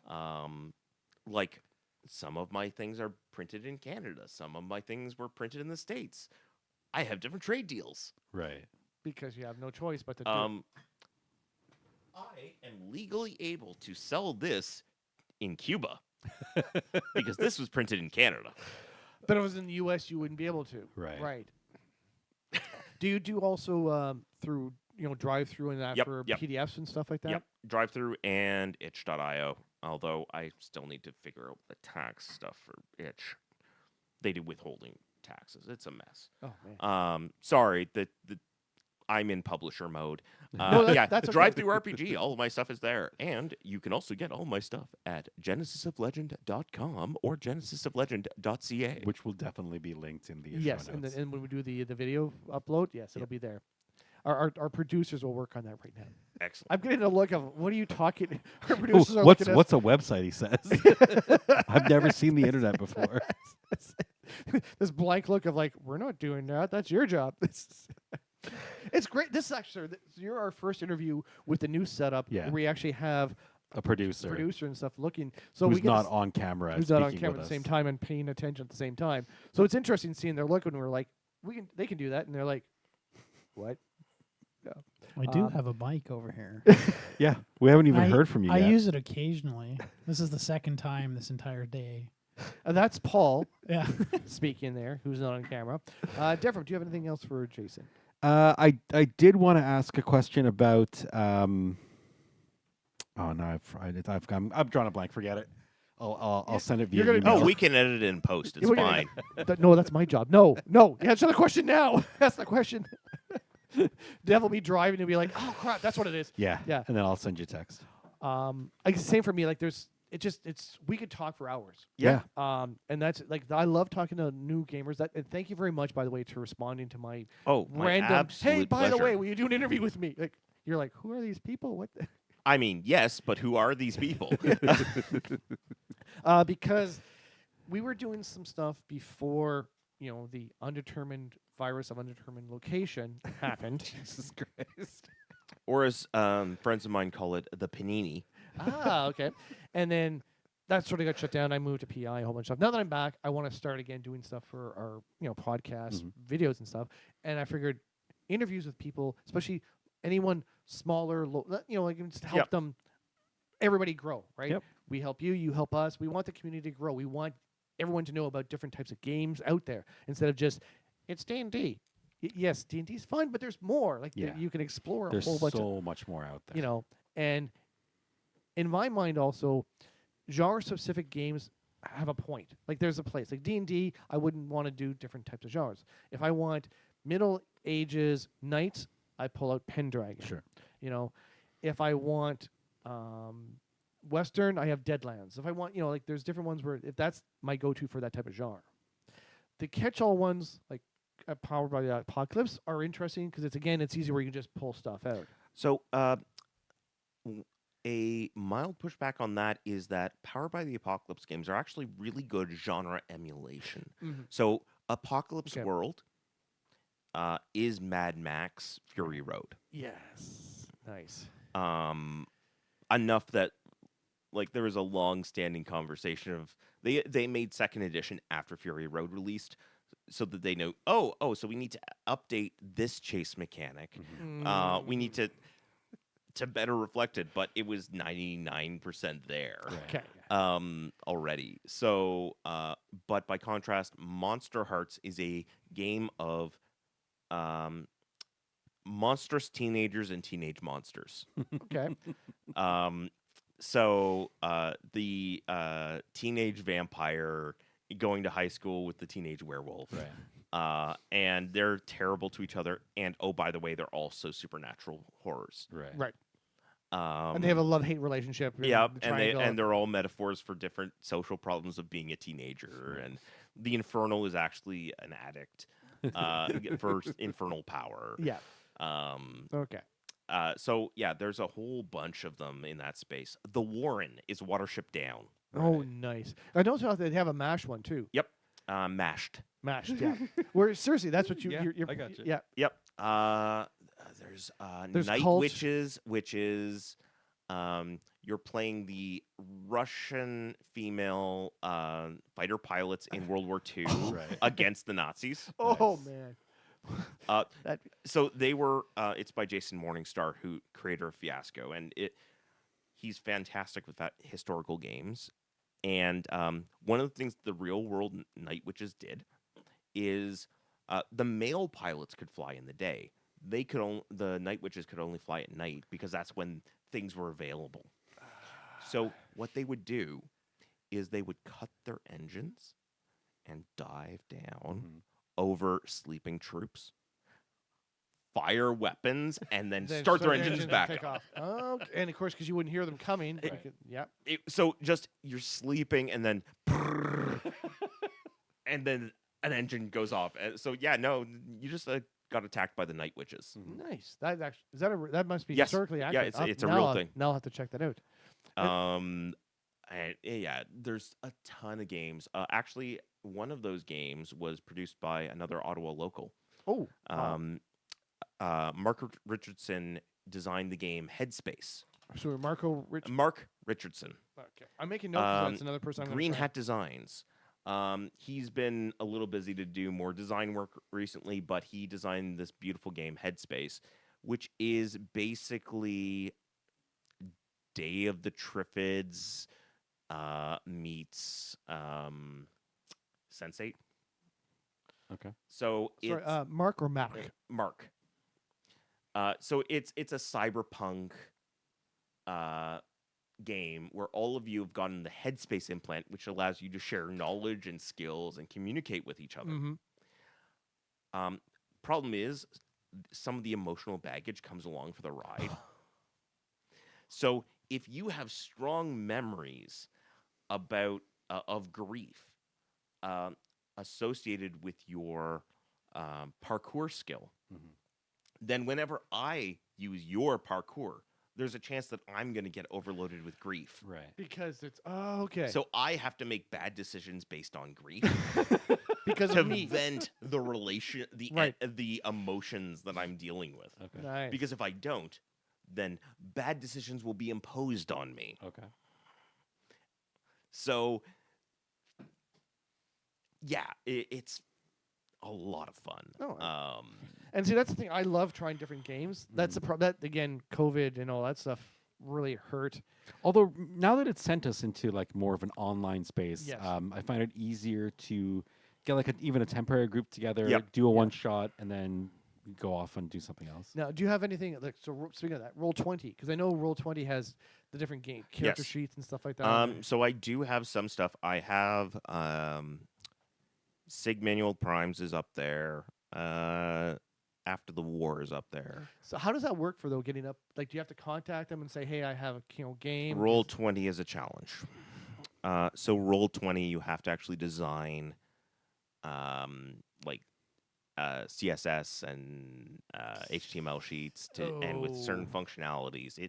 Mhm. Like some of my things are printed in Canada. Some of my things were printed in the States. I have different trade deals. Right. Because you have no choice but to do. I am legally able to sell this in Cuba because this was printed in Canada. But if it was in the U.S., you wouldn't be able to. Right. Right. Do you do also through drive through and that Yep, for yep. PDFs and stuff like that? Yep, drive-through and itch.io. Although I still need to figure out the tax stuff for itch. They do withholding taxes. It's a mess. Oh man. Sorry, I'm in publisher mode. No, Yeah, that's okay. drive-through RPG. All of my stuff is there, and you can also get all my stuff at genesisoflegend.com or genesisoflegend.ca. Which will definitely be linked in the Yes, show and notes. and when we do the video upload, yes, it'll be there. Our producers will work on that right now. Excellent. I'm getting a look of what are you talking? Our Ooh, producers are what's looking at what's a website? He says. I've never seen the internet before. this blank look of like, we're not doing that. That's your job. It's great. This is actually you're our first interview with the new setup. Yeah. Where we actually have A producer producer and stuff looking. So who's we get not to on camera. who's not on speaking camera with at the same us. time and paying attention at the same time. So it's interesting seeing they're looking. And we're like, they can do that, and they're like, what? I do have a mic over here. Yeah, we haven't even I- heard from you I yet. use it occasionally. This is the second time this entire day. And that's Paul Yeah. speaking there, who's not on camera. Devrim, do you have anything else for Jason? I did want to ask a question about. Oh no, I've drawn a blank. Forget it. I'll send it via you're gonna- email. Oh, we can edit it in post. It's We're gonna- fine. No, that's my job. No. Answer the question now. That's the question. Dev will be driving and be like, oh crap, that's what it is. Yeah, Yeah. and then I'll send you a text. Same for me. Like we could talk for hours. Yeah. And that's like I love talking to new gamers. And thank you very much, by the way, to responding to my Oh, my random. absolute Hey, by the pleasure. way, will you do an interview with me? Like you're like, who are these people? What? I mean, yes, but who are these people? Because we were doing some stuff before the undetermined virus of undetermined location happened. Jesus Christ. Or as friends of mine call it, the panini. Okay. And then that sort of got shut down. I moved to PI, a whole bunch of stuff. Now that I'm back, I want to start again doing stuff for our podcast videos and stuff. And I figured interviews with people, especially anyone smaller, like just help them, everybody grow, right? Yep. We help you, you help us. We want the community to grow. We want everyone to know about different types of games out there instead of just it's D&D. Yes, D&D is fun, but there's more. Like you can explore There's a whole bunch of so much more out there. And in my mind also, genre-specific games have a point. Like there's a place. Like D&D, I wouldn't want to do different types of genres. If I want Middle Ages knights, I pull out Pendragon. Sure. If I want Western, I have Deadlands. If I want, like there's different ones where if that's my go-to for that type of genre. The catch-all ones, like Powered by the Apocalypse, are interesting because it's easy where you can just pull stuff out. So, a mild pushback on that is that Powered by the Apocalypse games are actually really good genre emulation. Mm-hmm. So, Apocalypse Okay. World is Mad Max Fury Road. Yes. Nice. Enough that there was a long-standing conversation of they made second edition after Fury Road released so that they know so we need to update this chase mechanic. We need to better reflect it, but it was 99% there. Okay. Already. So but by contrast, Monster Hearts is a game of monstrous teenagers and teenage monsters. Okay. So the teenage vampire going to high school with the teenage werewolf. Right. And they're terrible to each other. And oh, by the way, they're also supernatural horrors. Right. And they have a love-hate relationship. Yeah, the and they're all metaphors for different social problems of being a teenager. And the Infernal is actually an addict for infernal power. Yeah. Okay. So yeah, there's a whole bunch of them in that space. The Warren is Watership Down. Oh, nice. I noticed how they have a MASH one too. Yep. Mashed. Mashed, yeah. Where seriously, that's what Yeah, you're I got you. Yeah. Yep. There's Night Cult. Witches, which is you're playing the Russian female fighter pilots in World War II Right. against the Nazis. Oh man. That So they were. It's by Jason Morningstar, creator of Fiasco, and he's fantastic with that historical games. And one of the things the real world Night Witches did is the male pilots could fly in the day. The Night Witches could only fly at night because that's when things were available. So what they would do is they would cut their engines and dive down over sleeping troops, fire weapons, and then start their engines back take up. off. Okay. And of course, because you wouldn't hear them coming. You could, yeah. So just you're sleeping and then and then an engine goes off. So yeah, no, you just got attacked by the Night Witches. Nice. That actually that must be Yes. historically Yeah, accurate. it's a Now real I'll- thing. Now I'll have to check that out. And yeah, there's a ton of games. Actually, one of those games was produced by another Ottawa local. Oh. Wow. Mark Richardson designed the game Headspace. So Marco Rich. Mark Richardson. Okay. I'm making notes. 'Cause that's another person. I'm Green gonna try. Hat Designs. He's been a little busy to do more design work recently, but he designed this beautiful game Headspace, which is basically Day of the Triffids meets Sense8. Okay. So Sorry, it's Mark or Mac? Mark. So it's a cyberpunk game where all of you have gotten the Headspace implant, which allows you to share knowledge and skills and communicate with each other. Mm-hmm. Problem is, some of the emotional baggage comes along for the ride. So if you have strong memories about of grief associated with your parkour skill, then whenever I use your parkour, there's a chance that I'm going to get overloaded with grief. Right. Because it's okay. So I have to make bad decisions based on grief because to of me. vent the relation, Right. the emotions that I'm dealing with. Okay. Nice. Because if I don't, then bad decisions will be imposed on me. Okay. So, yeah, it's a lot of fun. Oh, and see, that's the thing. I love trying different games. That's the that again, COVID and all that stuff really hurt. Although now that it's sent us into like more of an online space, Yes. I find it easier to get like even a temporary group together, Yep. do a one shot, and then go off and do something else. Now, do you have anything like speaking of that, Roll20? Because I know Roll20 has the different game character Yes. sheets and stuff like that. So I do have some stuff. I have Sig Manual Primes is up there. After the War is up there. So how does that work for though getting up? Like, do you have to contact them and say, "Hey, I have a game"? Roll20 is a challenge. So Roll20, you have to actually design, like CSS and HTML sheets and with certain Oh. functionalities.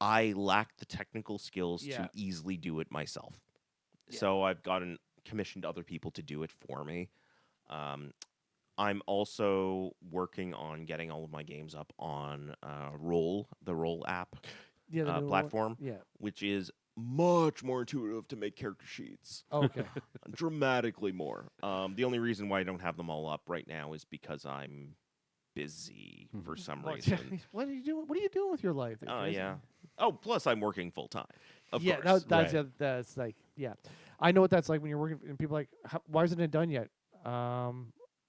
I lack the technical skills Yeah. to easily do it myself. Yeah. So I've commissioned other people to do it for me. I'm also working on getting all of my games up on the Roll app Yeah, the new one? platform, Yeah. which is much more intuitive to make character sheets. Okay. Dramatically more. The only reason why I don't have them all up right now is because I'm busy for some Well, reason. what are you doing? What are you doing with your life? Oh, yeah. Oh, plus I'm working full time. Of Yeah, course. that's Right. that's like I know what that's like when you're working and people are like, why isn't it done yet?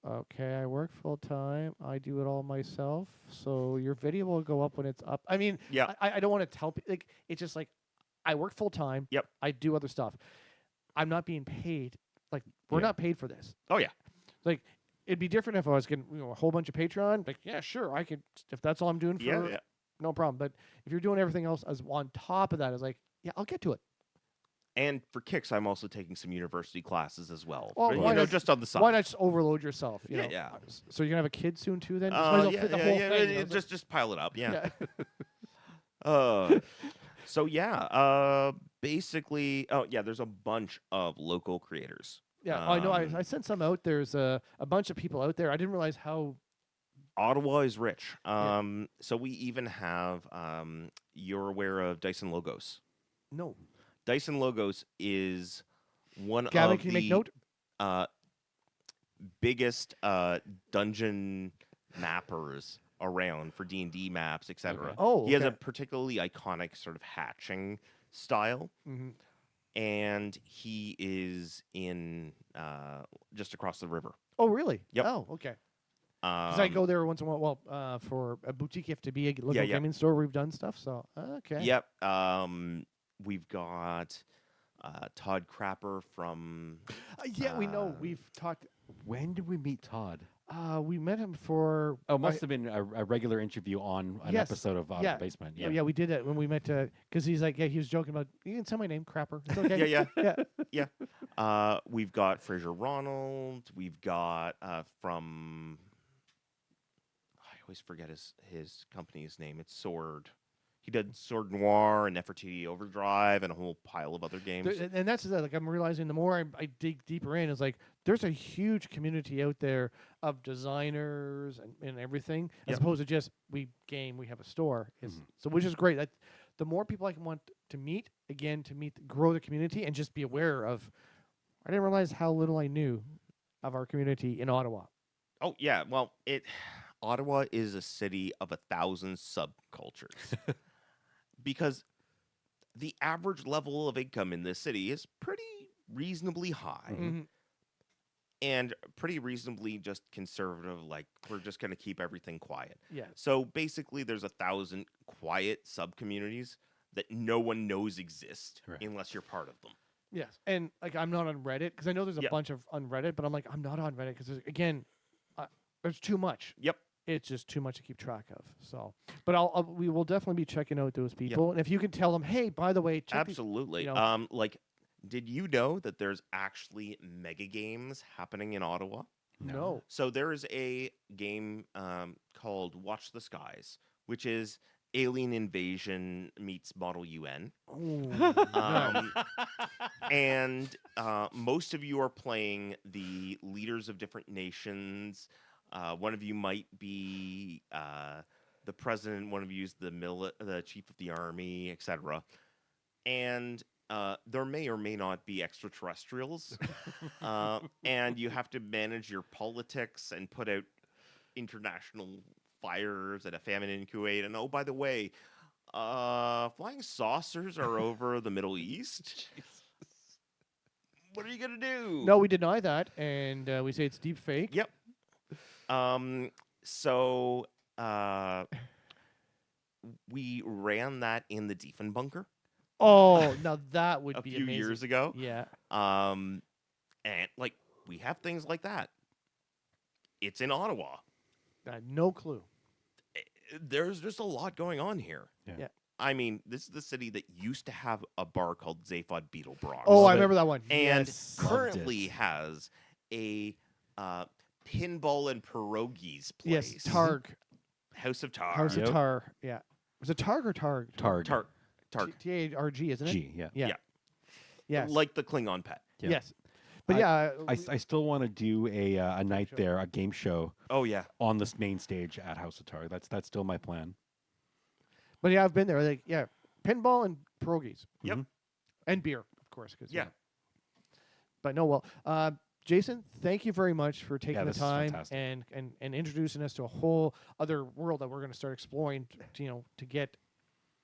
Okay, I work full time. I do it all myself. So your video will go up when it's up. I mean, Yeah. I don't want to tell people. Like, it's just like I work full time. Yep. I do other stuff. I'm not being paid. Like we're Yeah. not paid for this. Oh, yeah. Like it'd be different if I was getting a whole bunch of Patreon. Like yeah, sure, I could if that's all I'm doing for Yeah. no problem. But if you're doing everything else as on top of that, it's like yeah, I'll get to it. And for kicks, I'm also taking some university classes as well. Well, But, why not- just on the side. Why not just overload yourself? You Yeah, know? yeah. So you're gonna have a kid soon too? Then just might as well fit the whole thing. You know? Just pile it up. Yeah. yeah. So basically, there's a bunch of local creators. Yeah, I know. I sent some out. There's a bunch of people out there. I didn't realize how. Ottawa is rich. Yeah. So we even have. You're aware of Dyson Logos. No. Dyson Logos is one Gavin, of can you the make note? biggest dungeon mappers around for D&D maps, etc. Okay. Oh, He has a okay. particularly iconic sort of hatching style, Mm-hmm. and he is in just across the river. Oh, really? Yep. Oh, okay. Because I go there once in a while. Well, for a boutique, you have to be a local yeah. gaming store where we've done stuff. So okay. Yep. We've got Todd Crapper from. Yeah, we know. We've talked. When did we meet Todd? We met him for. Oh, must have been a regular interview on an Yes. episode of Yeah. Basement. Yeah, we did it when we met. Because he's like, he was joking about. You can say my name, Crapper. It's okay. Yeah. We've got Fraser Ronald. We've got from. I always forget his company's name. It's Sword. He did Sword Noir and Nefertiti Overdrive and a whole pile of other games. And that's like I'm realizing the more I dig deeper in, is like there's a huge community out there of designers and everything, as Yep. opposed to just we have a store. So which is great. That the more people I can want to meet, grow the community and just be aware of. I didn't realize how little I knew of our community in Ottawa. Oh yeah, well, Ottawa is a city of 1,000 subcultures because the average level of income in this city is pretty reasonably high Mm-hmm. and pretty reasonably just conservative. Like we're just going to keep everything quiet. Yeah. So basically, there's 1,000 quiet sub communities that no one knows exist Right. unless you're part of them. Yes, and like I'm not on Reddit because I know there's a Yep. bunch of on Reddit, but I'm like I'm not on Reddit because again, there's too much. Yep. It's just too much to keep track of. So, but we will definitely be checking out those people, and if you can tell them, hey, by the way, check these- Absolutely. you know. Like, did you know that there's actually mega games happening in Ottawa? No. So there is a game called Watch the Skies, which is Alien Invasion meets Model UN. Ooh, Um, and most of you are playing the leaders of different nations. One of you might be the president. One of you is the chief of the army, etc. And there may or may not be extraterrestrials. And you have to manage your politics and put out international fires and a famine in Kuwait. And oh, by the way, flying saucers are over the Middle East. What are you gonna do? no, we deny that, and we say it's deep fake. Yep. So we ran that in the Diefenbunker Oh, now that would a be few amazing. years ago. Yeah. And like we have things like that. It's in Ottawa. No clue. There's just a lot going on here. Yeah. I mean, this is the city that used to have a bar called Zaphod Beetle Bronx. Oh, Love I it. remember that one. And yes. Loved currently it. has a pinball and pierogies Yes, place. Targ. House of Tar. House Yep. of Tar. Yeah. Was it Targ or Targ? Targ. Targ. T-A-R-G, isn't it? G, yeah. Yeah. Yeah. Yes. Like the Klingon pet. Yeah. Yes. But I still want to do a night show. there, a game show Oh yeah. on this main stage at House of Tar. That's still my plan. but yeah, I've been there. Like, yeah, pinball and pierogies. Yep. Mhm. And beer, of course. 'Cause, Yeah. But no, well, Jason, thank you very much for taking the this is time fantastic. and introducing us to a whole other world that we're going to start exploring. To get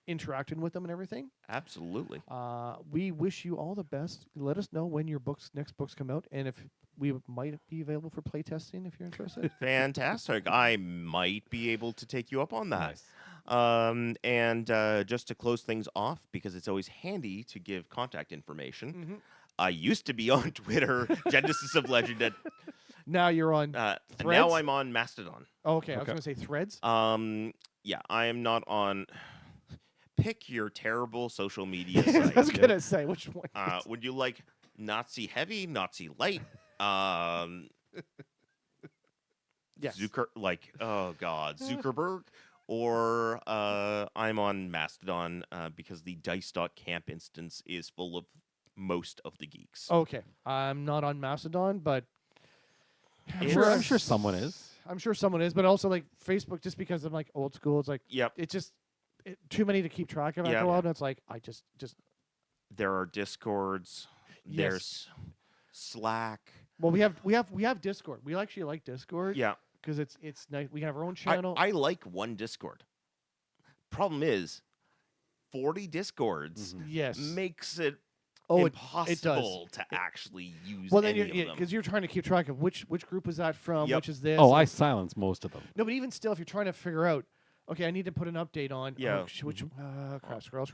interacting with them and everything. Absolutely. We wish you all the best. Let us know when your next books come out, and if we might be available for playtesting if you're interested. Fantastic. I might be able to take you up on that. Nice. And just to close things off, because it's always handy to give contact information. Mm-hmm. I used to be on Twitter, Genesis of Legend. Now you're on. Now Threads? I'm on Mastodon. Oh, okay, I was Okay. going to say Threads. Yeah, I am not on. Pick your terrible social media I site. was going to say which one. Would you like Nazi heavy, Nazi light? Yes. Oh God, Zuckerberg, or I'm on Mastodon because the dice.camp instance is full of most of the geeks. Okay, I'm not on Mastodon, but I'm sure someone is. I'm sure someone is, but also like Facebook, just because I'm like old school. It's like Yep, it's just too many to keep track of after Yeah. a while. And it's like I just there are Discords. Yes. There's Slack. well, we have Discord. We actually like Discord. Yeah, because it's nice. We have our own channel. I like one Discord. Problem is, 40 Discords Mhm. yes. makes it Oh, impossible to actually use well, then any of them. because you're trying to keep track of which group was that from, Yep. which is this. Oh, I and- silence most of them. No, but even still, if you're trying to figure out, okay, I need to put an update on. Yeah. Which? Crap, scroll.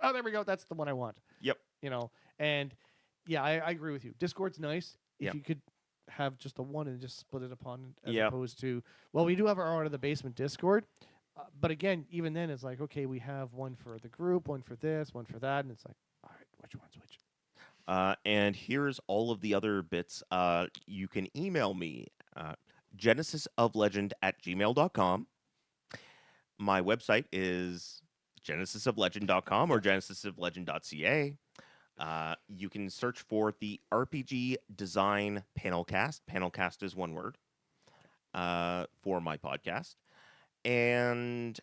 Oh, there we go. That's the one I want. Yep. And yeah, I agree with you. Discord's nice. If Yep. you could have just the one and just split it upon, as Yep. opposed to, well, we do have our Out of the Basement Discord. But again, even then, it's like, okay, we have one for the group, one for this, one for that, and it's like, all right, which one's which? And here's all of the other bits. You can email me, genesisoflegend@gmail.com. My website is genesisoflegend.com or genesisoflegend.ca. You can search for the RPG Design Panelcast. Panelcast is one word for my podcast. And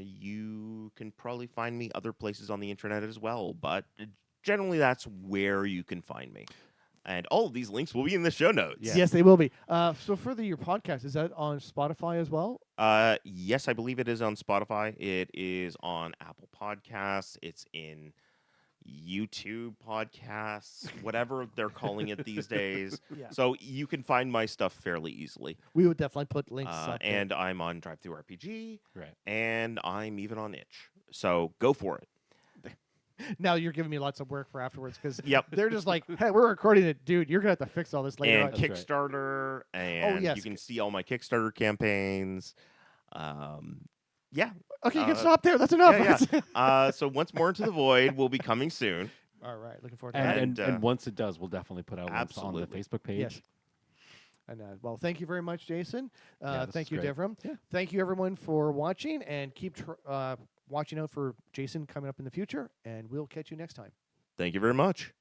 you can probably find me other places on the internet as well. But generally, that's where you can find me. And all of these links will be in the show notes. Yeah. Yes, they will be. So further, your podcast, is that on Spotify as well? Yes, I believe it is on Spotify. It is on Apple Podcasts. It's in YouTube podcasts, whatever they're calling it these days. Yeah. So you can find my stuff fairly easily. We would definitely put links up there. And I'm on DriveThruRPG, Right. and I'm even on Itch. So go for it. Now you're giving me lots of work for afterwards because Yep. they're just like, hey, we're recording it, dude. You're going to have to fix all this later And on. That's right. Kickstarter, and yes. you can see all my Kickstarter campaigns. Yeah. Okay, you can Uh, stop there. That's enough. Yeah. So once more into the void will be coming soon. All right, looking forward to that. And And, once it does, we'll definitely put out links on the absolutely. Facebook page. Yes. And well, thank you very much, Jason. Yeah, this thank is you, great. Devrim. Yeah. Thank you, everyone, for watching, and keep watching out for Jason coming up in the future. And we'll catch you next time. Thank you very much.